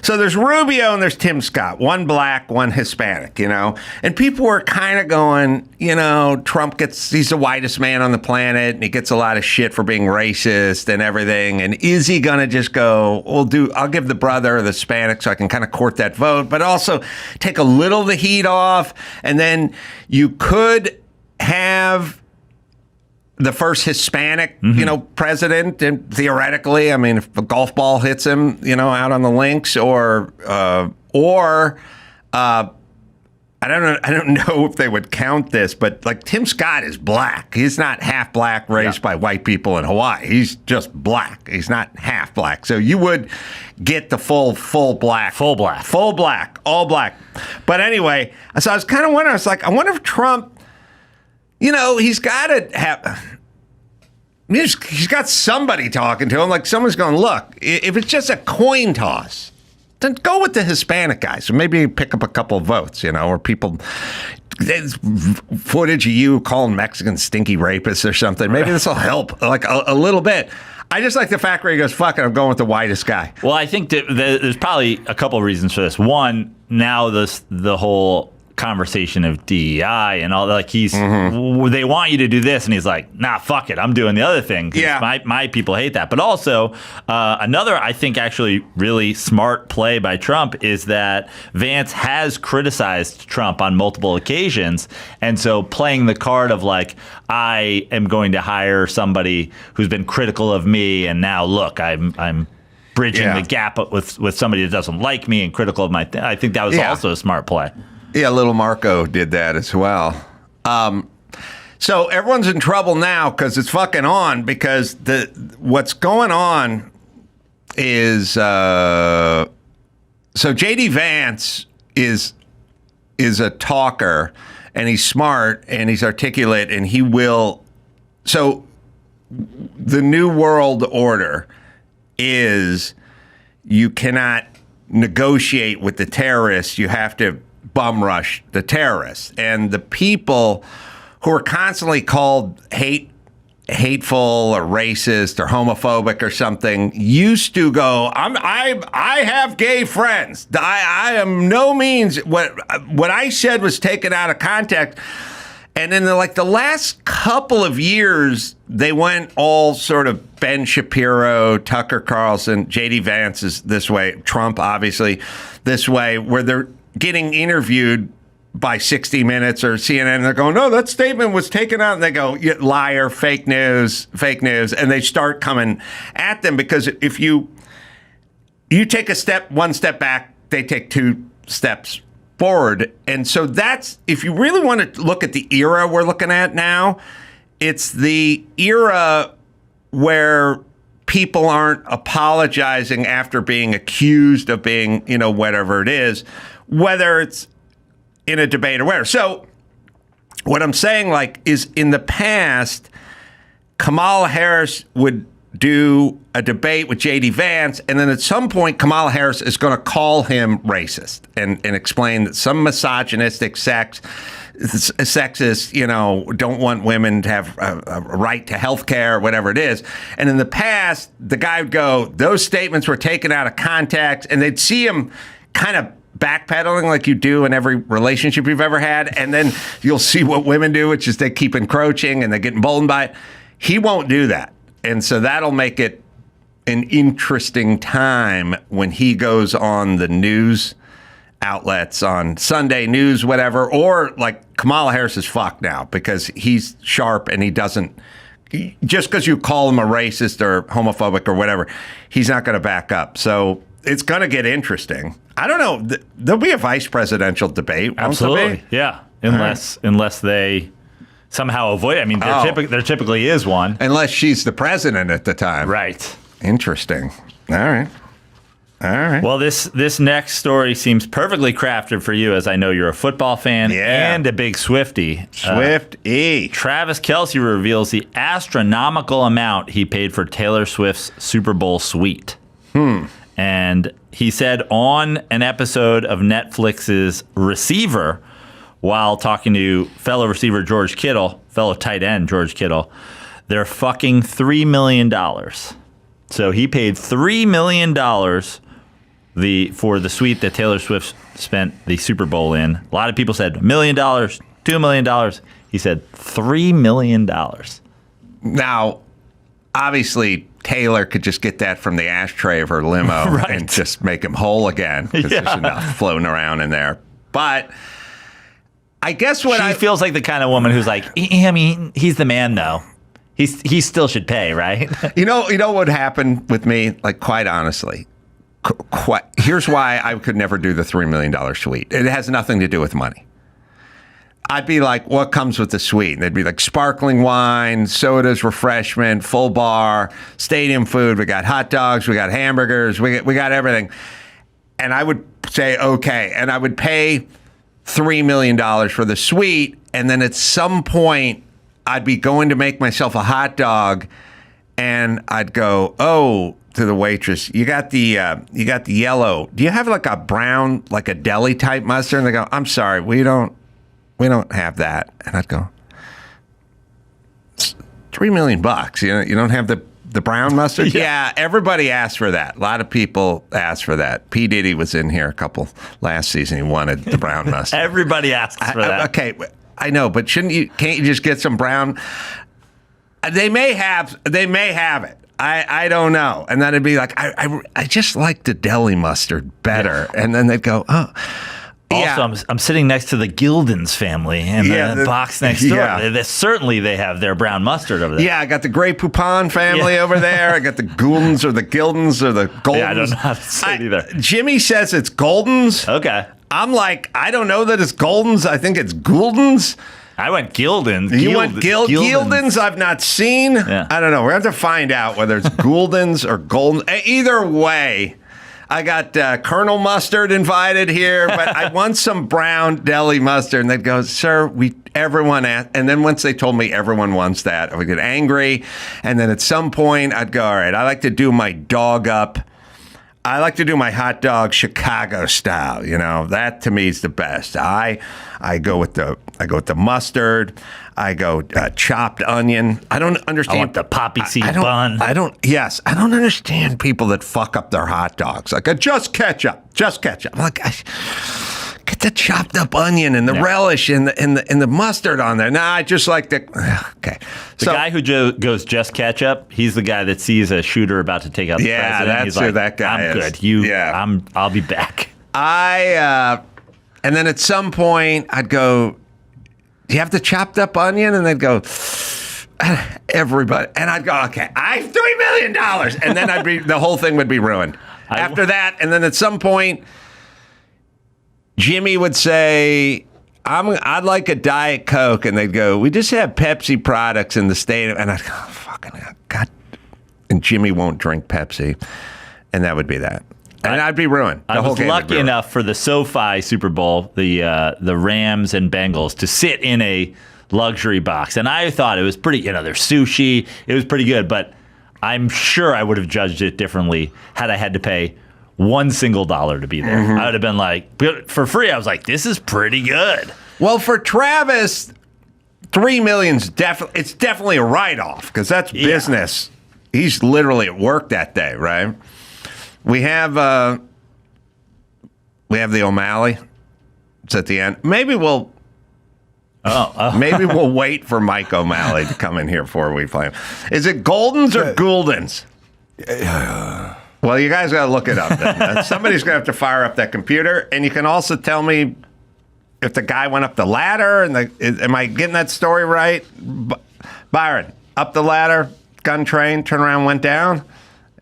So there's Rubio and there's Tim Scott. One black, one Hispanic. And people were kind of going, Trump he's the whitest man on the planet, and he gets a lot of shit for being racist and everything. And is he gonna just go? I'll give the brother the Hispanic so I can kind of court that vote, but also take a little of the heat off, and then you could have the first Hispanic, president, and theoretically, I mean, if a golf ball hits him, out on the links, or I don't know if they would count this, but like Tim Scott is black. He's not half black raised by white people in Hawaii. He's just black. He's not half black. So you would get the full black. Full black. All black. But anyway, so I was kind of wondering, I wonder if Trump, he's got to have. He's got somebody talking to him. Like someone's going, look, if it's just a coin toss, then go with the Hispanic guys. So maybe pick up a couple of votes, or people. There's footage of you calling Mexicans stinky rapists or something. Maybe this will help like a little bit. I just like the fact where he goes, fuck it, I'm going with the whitest guy. Well, I think that there's probably a couple of reasons for this. One, now the whole conversation of DEI and all that, like they want you to do this, and he's like, nah, fuck it, I'm doing the other thing. Yeah. My people hate that. But also, another, I think, actually really smart play by Trump is that Vance has criticized Trump on multiple occasions. And so playing the card of like, I am going to hire somebody who's been critical of me, and now look, I'm bridging the gap with somebody that doesn't like me and critical of my I think that was also a smart play. Yeah, little Marco did that as well. So everyone's in trouble now because it's fucking on, because what's going on is so J.D. Vance is a talker, and he's smart and he's articulate, and he will. So the new world order is you cannot negotiate with the terrorists. You have to bum rush the terrorists. And the people who are constantly called hateful or racist or homophobic or something used to go, I have gay friends. I am no means what I said was taken out of context. And in the last couple of years, they went all sort of Ben Shapiro, Tucker Carlson, J.D. Vance is this way, Trump obviously this way, where they're getting interviewed by 60 Minutes or CNN, and they're going, no, that statement was taken out. And they go, liar, fake news. And they start coming at them, because if you take one step back, they take two steps forward. And so that's, if you really want to look at the era we're looking at now, it's the era where people aren't apologizing after being accused of being, whatever it is, whether it's in a debate or where. So what I'm saying, is in the past, Kamala Harris would do a debate with J.D. Vance, and then at some point, Kamala Harris is going to call him racist and explain that some misogynistic sexist, don't want women to have a right to health care, whatever it is. And in the past, the guy would go, those statements were taken out of context, and they'd see him kind of backpedaling like you do in every relationship you've ever had. And then you'll see what women do, which is they keep encroaching and they get emboldened by it. He won't do that. And so that'll make it an interesting time when he goes on the news outlets, on Sunday news, whatever, or like Kamala Harris is fucked now because he's sharp and he doesn't, just because you call him a racist or homophobic or whatever, he's not going to back up. So it's going to get interesting. I don't know. There'll be a vice presidential debate. Absolutely. Yeah. Unless they somehow avoid it. I mean, there typically is one. Unless she's the president at the time. Right. Interesting. All right. All right. Well, this next story seems perfectly crafted for you, as I know you're a football fan and a big Swiftie. Travis Kelce reveals the astronomical amount he paid for Taylor Swift's Super Bowl suite. And he said on an episode of Netflix's Receiver, while talking to fellow receiver George Kittle, fellow tight end George Kittle, they're fucking $3 million. So he paid $3 million for the suite that Taylor Swift spent the Super Bowl in. A lot of people said $1 million, $2 million. He said $3 million. Now, obviously, Taylor could just get that from the ashtray of her limo and just make him whole again because there's enough floating around in there. But I guess she feels like the kind of woman who's like, I mean, he's the man, though. He still should pay, right? You know what would happen with me? Like, quite honestly, here's why I could never do the $3 million suite. It has nothing to do with money. I'd be like, what comes with the suite? And they'd be like sparkling wine, sodas, refreshment, full bar, stadium food. We got hot dogs, we got hamburgers, we got everything. And I would say, okay. And I would pay $3 million for the suite. And then at some point, I'd be going to make myself a hot dog, and I'd go, to the waitress, you got the yellow. Do you have like a brown, like a deli type mustard? And they go, I'm sorry, we don't have that. And I'd go, it's $3 million. You don't have the brown mustard? Yeah, everybody asked for that. A lot of people asked for that. P. Diddy was in here a couple last season. He wanted the brown mustard. Everybody asks for that. Okay. I know, but can't you just get some brown? They may have it. I don't know. And then it'd be like, I just like the deli mustard better. Yeah. And then they'd go, oh. Also, I'm sitting next to the Gildens family and the box next door. Yeah. Certainly they have their brown mustard over there. Yeah, I got the Grey Poupon family over there. I got the Gouldens or the Gildens or the Goldens. Yeah, I don't know how to say it either. Jimmy says it's Goldens. Okay. I'm like, I don't know that it's Goldens. I think it's Gouldens. I went Gildens. You went Gildens? I've not seen. Yeah. I don't know. We're going to have to find out whether it's Gouldens or Golden. Either way, I got Colonel Mustard invited here, but I want some brown deli mustard. And they'd go, sir, everyone asked. And then once they told me everyone wants that, I would get angry. And then at some point, I'd go, all right, I like to do my dog up. I like to do my hot dog Chicago style. You know, that to me is the best. I go with the mustard. I go chopped onion. I don't understand. I want the poppy seed bun. I don't understand people that fuck up their hot dogs. Like, just ketchup. I'm like, get the chopped up onion and the relish and the mustard on there. Nah, I just like the. Okay. The guy who goes just ketchup, he's the guy that sees a shooter about to take out the president. That's he's who like, that guy I'm is. good. I'll be back. And then at some point I'd go, do you have the chopped up onion? And they'd go, everybody. And I'd go, okay, I have $3 million. And then the whole thing would be ruined. After that, and then at some point, Jimmy would say, I'd like a Diet Coke. And they'd go, we just have Pepsi products in the state. And I'd go, fucking God. And Jimmy won't drink Pepsi. And that would be that. And I'd be ruined. I was lucky enough for the SoFi Super Bowl, the Rams and Bengals, to sit in a luxury box. And I thought it was pretty, there's sushi. It was pretty good. But I'm sure I would have judged it differently had I had to pay $1 single to be there. I would have been like, for free, I was like, this is pretty good. Well, for Travis, $3 million's definitely a write-off because that's business. He's literally at work that day, right? We have the O'Malley. It's at the end. Maybe we'll wait for Mike O'Malley to come in here before we play him. Is it Goldens or Gouldens? Well, you guys got to look it up then. Somebody's going to have to fire up that computer, and you can also tell me if the guy went up the ladder. Am I getting that story right? Byron, up the ladder, gun train, turn around, went down,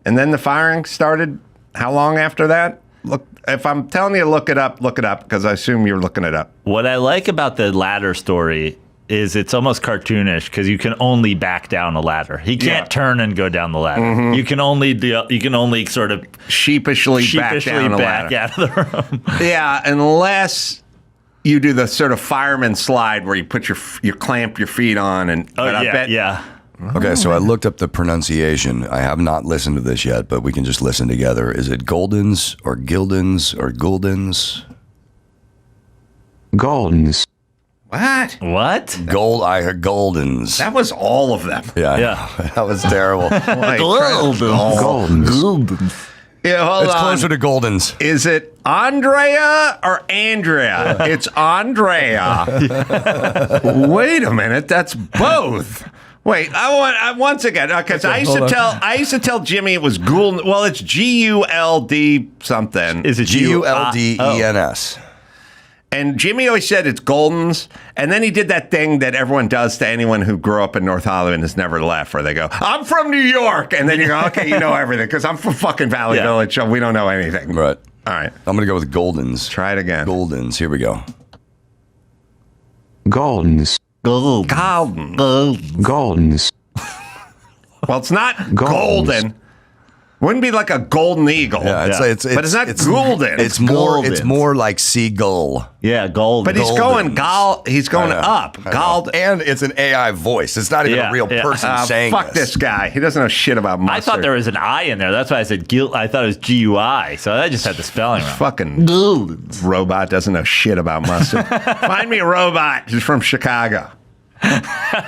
and then the firing started. How long after that? Look, if I'm telling you to look it up because I assume you're looking it up. What I like about the ladder story is it's almost cartoonish because you can only back down a ladder. He can't turn and go down the ladder. Mm-hmm. You can only sort of sheepishly back down the ladder. Out of the room. Yeah, unless you do the sort of fireman slide where you put you clamp your feet on and. Yeah. Okay, so I looked up the pronunciation. I have not listened to this yet, but we can just listen together. Is it Goldens or Gildens or Gouldens? Goldens. What? I heard Goldens. That was all of them. Yeah. That was terrible. Goldens. Yeah, hold It's on. closer to Goldens. Is it Andrea or Andrea? It's Andrea. Wait a minute, that's both. Wait, I once again because I used to tell Jimmy it was Gould. Well, it's G-U-L-D something. Is it G-U-L-D-E-N-S? And Jimmy always said it's Goldens, and then he did that thing that everyone does to anyone who grew up in North Hollywood and has never left, where they go, "I'm from New York," and then you go, "Okay, you know everything," because I'm from fucking Valley Village, so we don't know anything. Right. All right. I'm going to go with Goldens. Try it again. Goldens. Here we go. Goldens. Goldens. Well, it's not golden. Wouldn't be like a golden eagle. Yeah, it's but it's not golden. It's more like seagull. Yeah, golden. But he's going He's going up. Gold. And it's an AI voice. It's not even a real person saying fuck this guy. He doesn't know shit about mustard. I thought there was an I in there. That's why I said I thought it was G-U-I. So I just had the spelling wrong. Fucking robot doesn't know shit about mustard. Find me a robot who's from Chicago.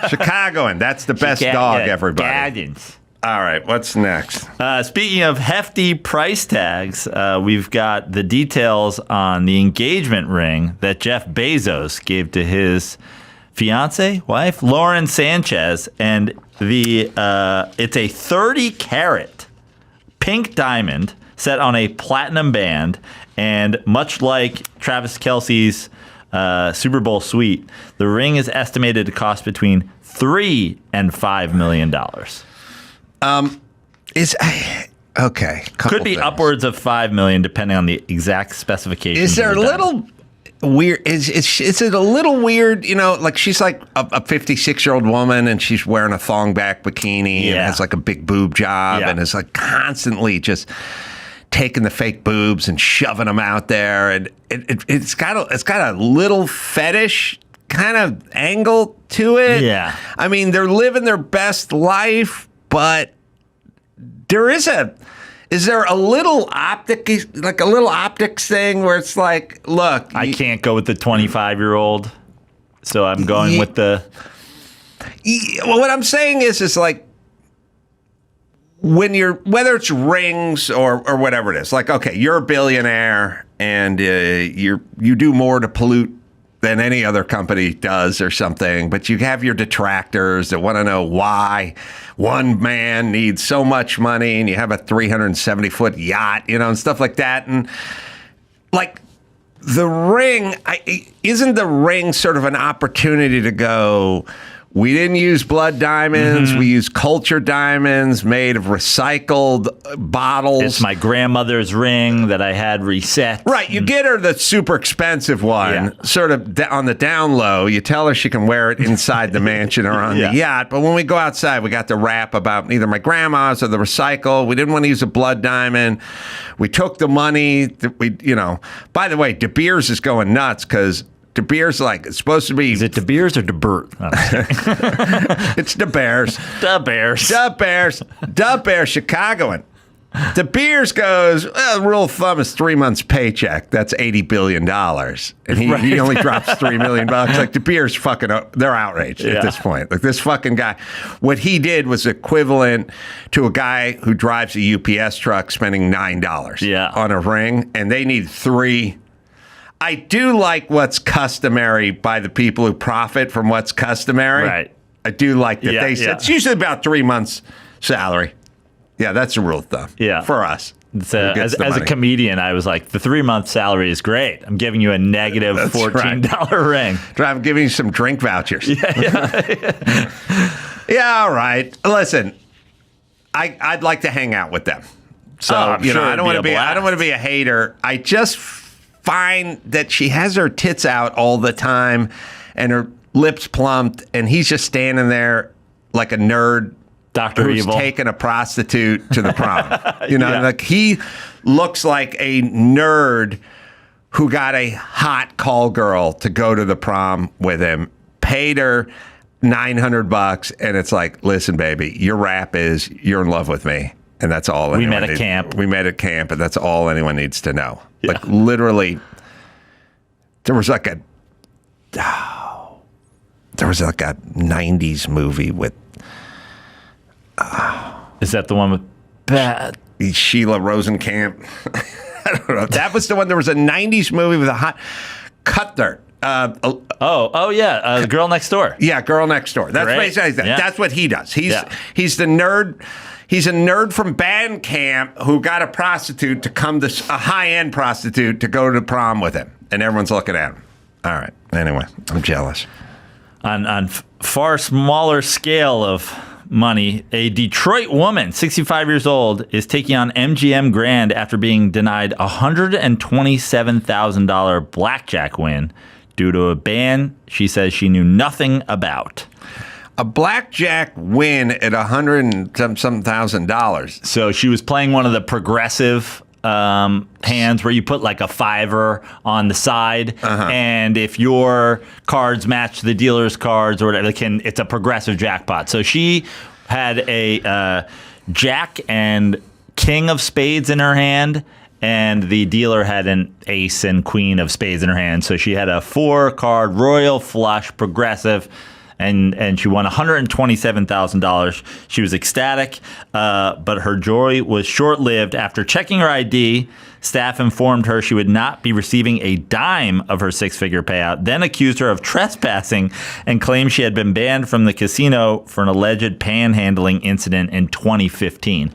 Chicagoan. That's the best dog, everybody. Guidance. All right, what's next? Speaking of hefty price tags, we've got the details on the engagement ring that Jeff Bezos gave to his wife, Lauren Sanchez, and it's a 30-carat pink diamond set on a platinum band, and much like Travis Kelce's Super Bowl suite, the ring is estimated to cost between $3 and $5 million. Okay. Could be upwards of $5 million, depending on the exact specifications. Is there a little weird? Is it a little weird? You know, like she's like a 56-year-old woman, and she's wearing a thong-back bikini and has like a big boob job, and is like constantly just taking the fake boobs and shoving them out there, and it's got a little fetish kind of angle to it. Yeah. I mean, they're living their best life. But is there a little optics thing where it's like, look, I can't go with the 25-year-old, so I'm going with the. Well, what I'm saying is like whether it's rings or whatever it is, like, okay, you're a billionaire and you do more to pollute than any other company does or something, but you have your detractors that want to know why one man needs so much money, and you have a 370-foot yacht, and stuff like that. And like the ring, isn't the ring sort of an opportunity to go, we didn't use blood diamonds. We used cultured diamonds made of recycled bottles. It's my grandmother's ring that I had reset. Right. You get her the super expensive one, sort of on the down low. You tell her she can wear it inside the mansion or on the yacht. But when we go outside, we got the rap about either my grandma's or the recycle. We didn't want to use a blood diamond. We took the money that by the way, De Beers is going nuts because De Beers, like, it's supposed to be. Is it De Beers or De Bert? It's De Beers. De Beers. De Beers. De Beers, Chicagoan. De Beers goes, well, rule of thumb is 3 months' paycheck. That's $80 billion. And he only drops $3 million. Like, De Beers they're outraged at this point. Like, this fucking guy, what he did was equivalent to a guy who drives a UPS truck spending $9 on a ring, and they need $3. I do like what's customary by the people who profit from what's customary. Right. I do like that they said it's usually about 3 months' salary. Yeah, that's a rule of thumb. Yeah. For us. As a comedian, I was like, the 3 month salary is great. I'm giving you a negative $14 ring. I'm giving you some drink vouchers. Yeah, all right. Listen, I'd like to hang out with them. So I don't want to be a hater. I just find that she has her tits out all the time, and lips plumped, and he's just standing there like a nerd. Dr. Who's Evil. taking a prostitute to the prom. You know, Yeah. like he looks like a nerd who got a hot call girl to go to the prom with him, paid her $900, and it's like, listen, baby, your rap is you're in love with me, and that's all. We met at camp. We met at camp, and that's all anyone needs to know. Yeah. Like literally, there was like a 90s movie with. Is that the one with bad Sheila Rosenkamp? I don't know. That was the one. There was a 90s movie with a hot Cutler. The Girl Next Door. Yeah, Girl Next Door. That's basically that's what he does. He's the nerd. He's a nerd from band camp who got a prostitute to come to a high-end prostitute to go to prom with him, and everyone's looking at him. All right. Anyway, I'm jealous. On far smaller scale of money, a Detroit woman, 65 years old, is taking on MGM Grand after being denied a $127,000 blackjack win due to a ban she says she knew nothing about. A blackjack win at $100,000. So she was playing one of the progressive hands where you put like a $5 on the side, and if your cards match the dealer's cards or whatever, it's a progressive jackpot. So she had a jack and king of spades in her hand, and the dealer had an ace and queen of spades in her hand. So she had a 4-card royal flush progressive. And she won $127,000. She was ecstatic, but her joy was short-lived. After checking her ID, staff informed her she would not be receiving a dime of her 6-figure payout, then accused her of trespassing and claimed she had been banned from the casino for an alleged panhandling incident in 2015.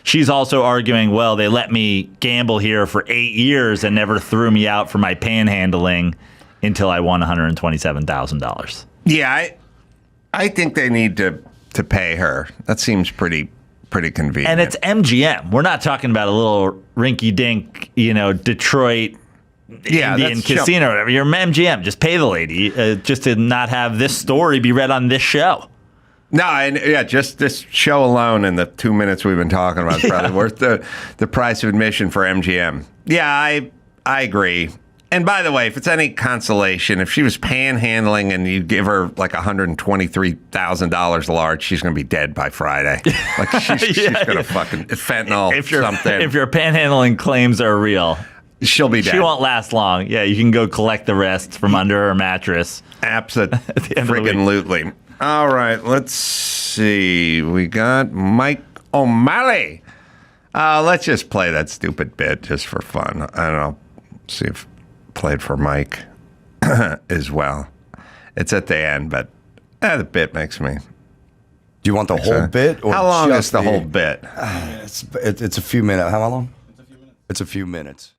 She's also arguing, well, they let me gamble here for 8 years and never threw me out for my panhandling until I won $127,000. Yeah, I think they need to pay her. That seems pretty convenient. And it's MGM. We're not talking about a little rinky-dink, Detroit Indian casino or whatever. You're MGM. Just pay the lady just to not have this story be read on this show. No, and just this show alone and the 2 minutes we've been talking about is probably worth the price of admission for MGM. Yeah, I agree. And by the way, if it's any consolation, if she was panhandling and you give her like $123,000 large, she's going to be dead by Friday. Like she's going to fucking fentanyl something. If your panhandling claims are real, she'll be dead. She won't last long. Yeah, you can go collect the rest from under her mattress. Absolutely. All right, let's see. We got Mike O'Malley. Let's just play that stupid bit just for fun. I don't know. See if played for Mike as well. It's at the end, but the bit makes me. Do you want the whole bit? Or how long is the whole bit? It's a few minutes. How long? It's a few minutes.